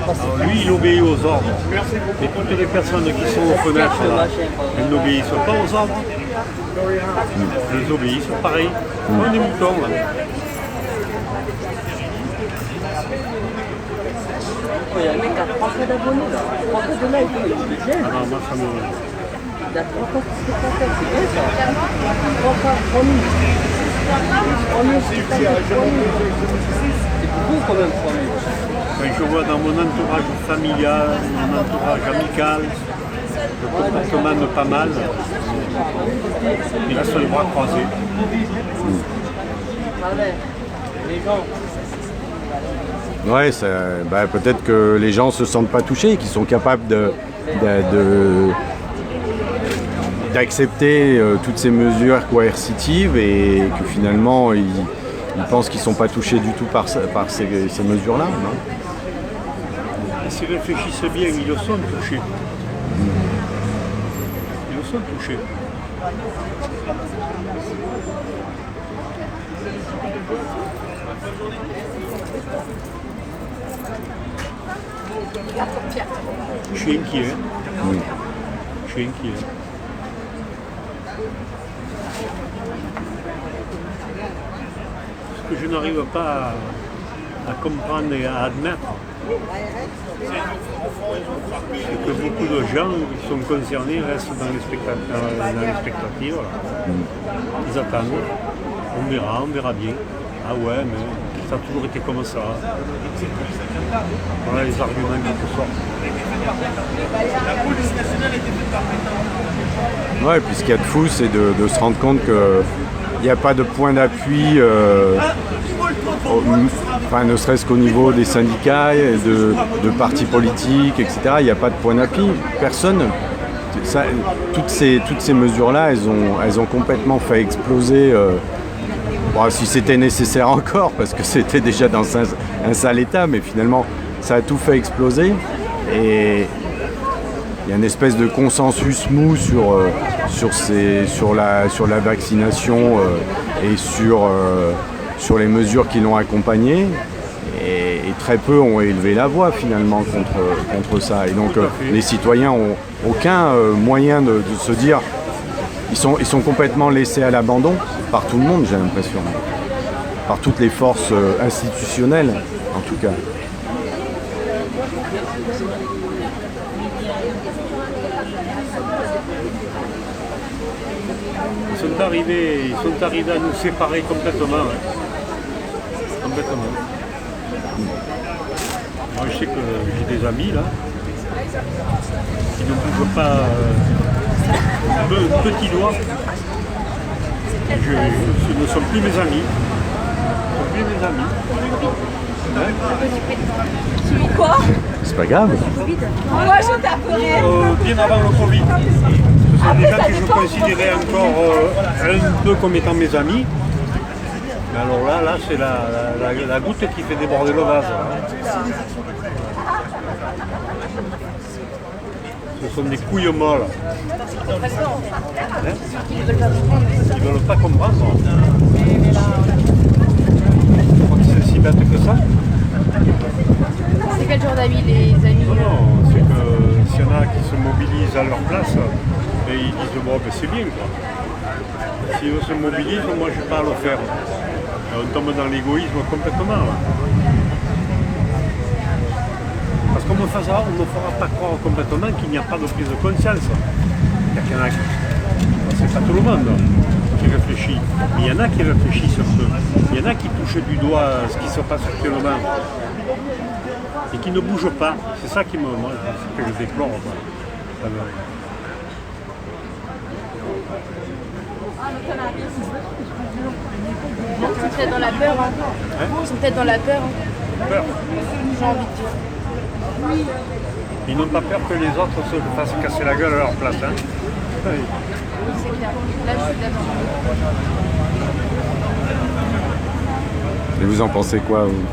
Alors lui, il obéit aux ordres. Et toutes les personnes qui sont aux fenêtres, là, elles n'obéissent pas aux ordres. Elles obéissent pareil. Comme des moutons, là. Il y a un mec à 3 fois d'abonnés là. 3 fois de likes, il est bien. Alors moi ça me... Il a 3 fois ce que c'est bien ça. 3 fois 3 000. 3 000, c'est 3 000. C'est beaucoup quand même 3 000. Quand je vois dans mon entourage familial, mon entourage amical, le comportement de pas mal, il reste les bras croisés. Les gens. Ouais, peut-être que les gens se sentent pas touchés, qu'ils sont capables d'accepter toutes ces mesures coercitives et que finalement ils pensent qu'ils sont pas touchés du tout par ces mesures-là, non? S'ils réfléchissent bien, ils le sont touchés. Ils le sont touchés. Je suis inquiet. Je suis inquiet. Ce que je n'arrive pas à comprendre et à admettre, c'est que beaucoup de gens qui sont concernés restent dans l'expectative. Ils attendent. On verra bien. Ah ouais, mais ça a toujours été comme ça. Voilà les arguments qui sortent. La police nationale était faite par Ouais, puis ce qu'il y a de fou, c'est de se rendre compte qu'il n'y a pas de point d'appui, ne serait-ce qu'au niveau des syndicats, de partis politiques, etc. Il n'y a pas de point d'appui. Personne. Toutes ces mesures-là, elles ont complètement fait exploser. Si c'était nécessaire encore, parce que c'était déjà dans un sale état, mais finalement, ça a tout fait exploser. Et il y a une espèce de consensus mou sur la vaccination et sur les mesures qui l'ont accompagnée. Et très peu ont élevé la voix finalement contre ça. Et donc les citoyens n'ont aucun moyen de se dire... Ils sont complètement laissés à l'abandon par tout le monde, j'ai l'impression. Par toutes les forces institutionnelles, en tout cas. Ils sont arrivés à nous séparer complètement. Hein. Complètement. Moi, je sais que j'ai des amis là qui ne bougent pas petit doigt. Ce ne sont plus mes amis. Ce ne sont plus mes amis. Tu quoi? C'est pas grave. Moi je taperais. Bien avant le Covid. Ce sont des gens que je considérais encore un peu comme étant mes amis. Mais alors là c'est la goutte qui fait déborder le vase. Ce sont des couilles molles. Hein? Ils ne veulent pas comprendre. Je crois que c'est si bête que ça. C'est quel genre d'amis, les amis? Non, c'est que s'il y en a qui se mobilisent à leur place, et ils disent bon ben c'est bien quoi. Si eux se mobilisent, moi je ne vais pas le faire. On tombe dans l'égoïsme complètement. Là. Parce qu'on me fera pas croire complètement qu'il n'y a pas de prise de conscience. Il y en a qui... C'est pas tout le monde qui réfléchit. Mais il y en a qui réfléchissent sur ce. Il y en a qui touchent du doigt ce qui se passe actuellement. Et qui ne bougent pas. C'est ça qui me... Moi, que je déplore. Ils sont peut-être dans la peur. Hein. Ils sont peut-être dans la peur. Hein. Peur. J'ai envie de dire. Ils n'ont pas peur que les autres se fassent casser la gueule à leur place. Hein. Oui. C'est clair. Là, je suis d'accord. Et vous en pensez quoi, vous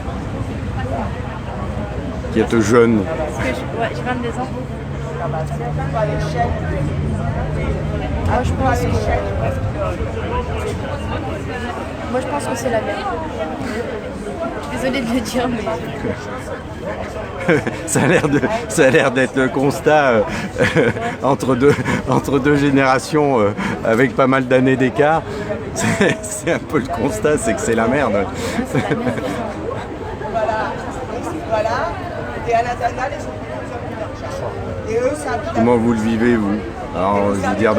qui êtes jeune? Ouais, j'ai 22 ans. Ah, je pense que... Moi, je pense que c'est la merde. Je suis désolée de le dire, mais... ça a l'air d'être le constat entre deux générations avec pas mal d'années d'écart. C'est un peu le constat, c'est que c'est la merde. Voilà. Et à Nathanaël, ils sont plus d'argent. Et eux, ça. Comment vous le vivez, vous? Alors, je veux dire,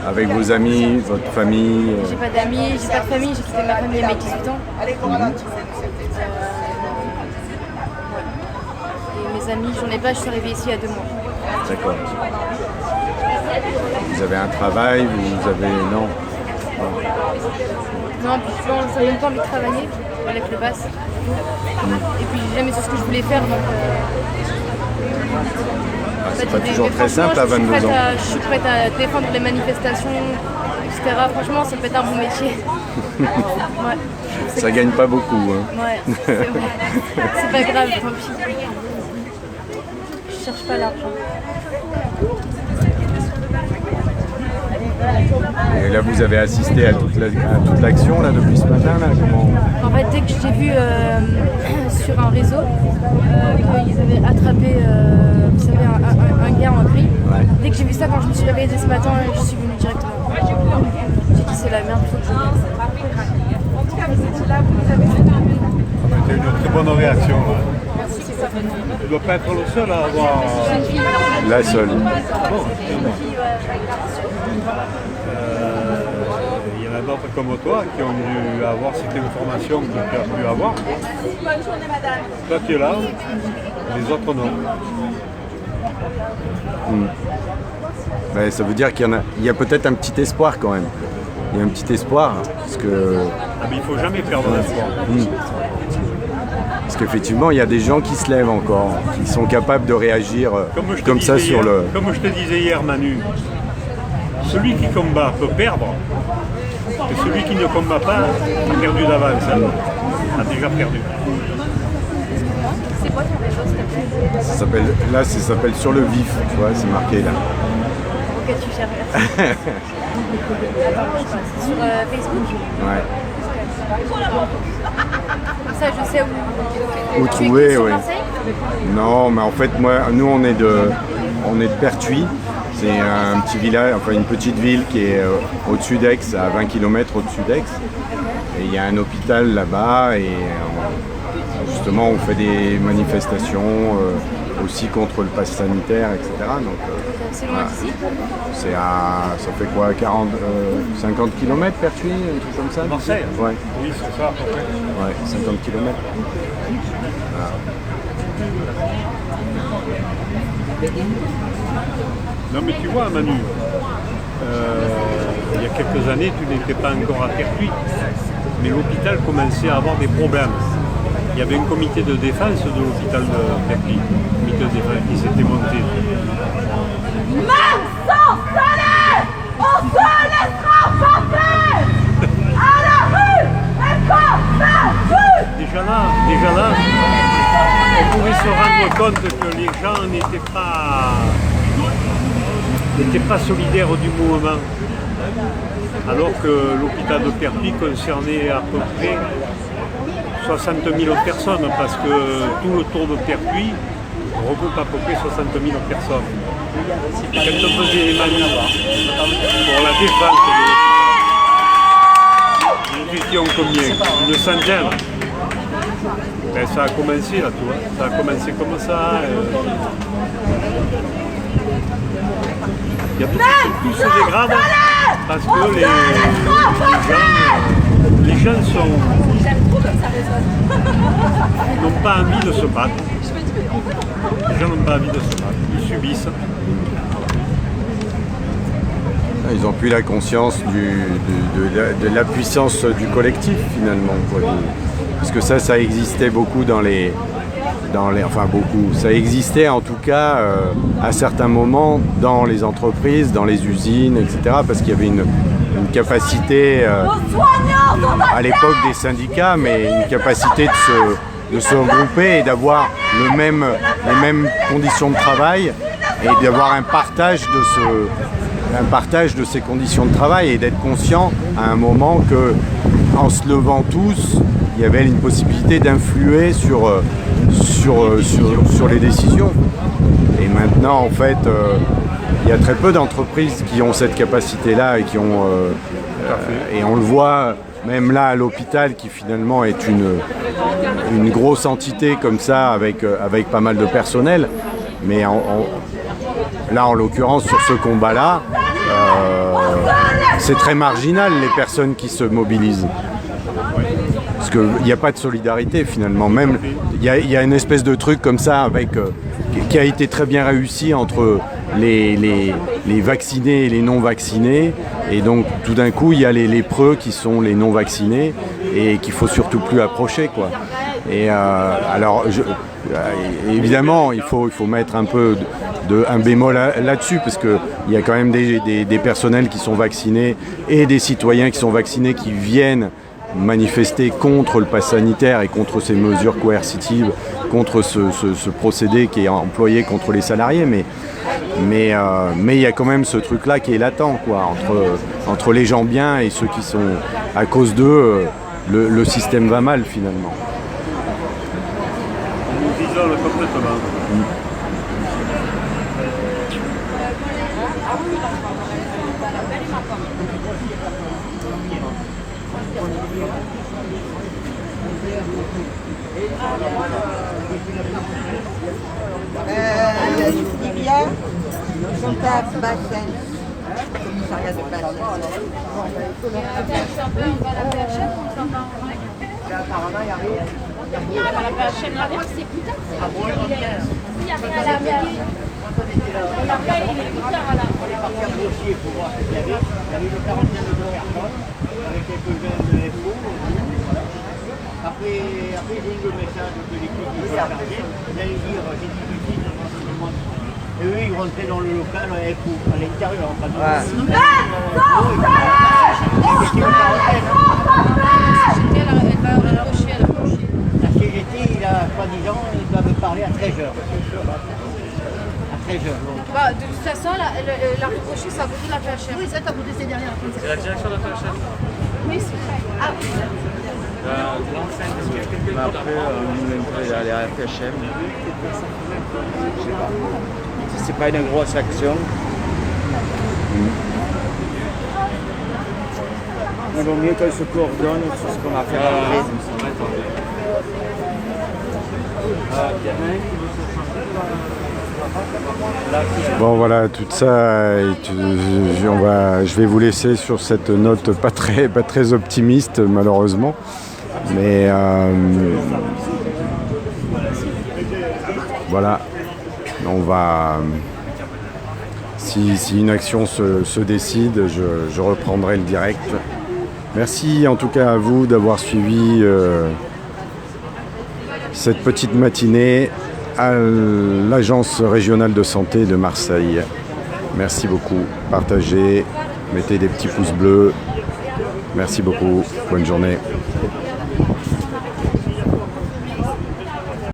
avec vos amis, votre famille. J'ai pas d'amis, j'ai pas de famille, j'ai quitté ma famille à mes 18 ans. Et mes amis, j'en ai pas, je suis arrivée ici il y a 2 mois. D'accord. Vous avez un travail, vous avez... Non. Non, puis souvent, ça n'a même pas envie de travailler avec le basse. Et puis j'ai jamais su ce que je voulais faire, donc... c'est pas toujours très simple à 22 ans. Je suis prête à défendre les manifestations, etc. Franchement, ça peut être un bon métier. Ouais. Ça gagne pas beaucoup. Hein. Ouais, c'est vrai. C'est pas grave, tant pis. Je cherche pas l'argent. Et là, vous avez assisté à toute l'action là depuis ce matin là. Comment... En fait, dès que j'ai vu sur un réseau qu'ils avaient attrapé, vous savez, un gars en gris, ouais. Dès que j'ai vu ça, quand je me suis réveillée dès ce matin, je suis venue directement. J'ai dit c'est la merde, faut que je vienne. C'était une très bonne réaction. Merci, c'est ça. Tu ne dois pas être le seul à avoir... La seule. Bon, il y en a d'autres comme toi qui ont dû avoir cette information que tu as pu avoir. Toi tu es là, les autres non. Ouais, ça veut dire qu'il y a peut-être un petit espoir quand même. Il y a un petit espoir parce que... Ah, mais il ne faut jamais perdre l'espoir. Parce qu'effectivement, il y a des gens qui se lèvent encore, qui sont capables de réagir comme ça sur le... Comme je te disais hier, Manu, celui qui combat peut perdre, et celui qui ne combat pas a perdu d'avance, a déjà perdu. C'est quoi ton réseau, s'il te plaît? Là, ça s'appelle Sur le vif, tu vois, c'est marqué là. Ok, tu gères. Attends, c'est sur Facebook? Ouais. Comme ça, je sais où trouver, oui. Non, mais en fait, nous, on est de Pertuis. C'est un petit village, enfin une petite ville qui est au-dessus d'Aix, à 20 km au-dessus d'Aix. Et il y a un hôpital là-bas et justement, on fait des manifestations aussi contre le pass sanitaire, etc. Donc, c'est loin d'ici? Ça fait quoi, 50 km Pertuis, un truc comme ça? Marseille? Ouais. Oui, c'est ça à peu près. Ouais, 50 km. Voilà. Non mais tu vois Manu, il y a quelques années tu n'étais pas encore à Pertuis, mais l'hôpital commençait à avoir des problèmes. Il y avait un comité de défense de l'hôpital de Pertuis, comité de défense qui s'était monté. Même sans salaire, on se laissera passer à la rue et comme ça rue. Déjà là, on pouvait se rendre compte que les gens n'étaient pas solidaires du mouvement. Alors que l'hôpital de Pertuis concernait à peu près 60 000 personnes, parce que tout le tour de Pertuis regroupe à peu près 60 000 personnes. Et quand on faisait les manifs pour la défense de l'hôpital, nous étions combien? Une centaine. Ben, ça a commencé là, tu vois. Ça a commencé comme ça. Il y a tout se dégrade parce que les gens n'ont pas envie de se battre. Les gens n'ont pas envie de se battre. Ils subissent. Ils n'ont plus la conscience de la puissance du collectif finalement, quoi. Parce que ça existait beaucoup enfin beaucoup, ça existait en tout cas à certains moments dans les entreprises, dans les usines, etc. Parce qu'il y avait une capacité à l'époque des syndicats, mais une capacité de se regrouper et d'avoir les mêmes conditions de travail et d'avoir un partage de ces conditions de travail et d'être conscient à un moment que en se levant tous, il y avait une possibilité d'influer sur les décisions. Et maintenant, en fait, il y a très peu d'entreprises qui ont cette capacité-là et et on le voit même là à l'hôpital qui finalement est une grosse entité comme ça avec pas mal de personnel. Mais là, en l'occurrence, sur ce combat-là, c'est très marginal les personnes qui se mobilisent. Parce qu'il n'y a pas de solidarité finalement. Même il y a une espèce de truc comme ça qui a été très bien réussi entre les vaccinés et les non vaccinés. Et donc tout d'un coup il y a les lépreux qui sont les non vaccinés et qu'il faut surtout plus approcher, quoi. Et alors évidemment il faut mettre un peu un bémol là-dessus, parce qu'il y a quand même des personnels qui sont vaccinés et des citoyens qui sont vaccinés qui viennent manifester contre le pass sanitaire et contre ces mesures coercitives, contre ce procédé qui est employé contre les salariés, mais il y a quand même ce truc-là qui est latent, quoi, entre les gens bien et ceux qui sont, à cause d'eux, le système va mal finalement. On nous isole complètement. Livia, contact Bassen, commissariat de Bassen. Apparemment, il n'y a rien. Il n'y a rien à la PHM, la droite, c'est plus tard. Il n'y a rien à la PHM. La paix, il est plus tard à la. On est parti à dossier pour voir ce qu'il y avait. Il y avait une quarantaine de personnes, avec quelques jeunes de FO. Après, j'ai eu le message de l'équipe qui s'est chargée. Vous allez dire, j'ai dit du titre, et eux, ils rentraient dans le local à FO, à l'intérieur, en fait. La CGT, il a, soi-disant, ils doivent parler à 13h. À 13h. Bah, de toute façon, la reproché, c'est à côté de la PHM. Oui, c'est à côté, c'est derrière. C'est la direction de la PHM. Oui, c'est vrai. Ah oui. Après, il y a les FHM. Je sais pas. Si c'est pas une grosse action. Il vaut mieux qu'elle se coordonne sur ce qu'on va faire après. Bon voilà, tout ça, je vais vous laisser sur cette note pas très optimiste malheureusement, mais voilà, on va, si une action se décide, je reprendrai le direct. Merci en tout cas à vous d'avoir suivi cette petite matinée à l'Agence régionale de santé de Marseille. Merci beaucoup. Partagez, mettez des petits pouces bleus. Merci beaucoup. Bonne journée.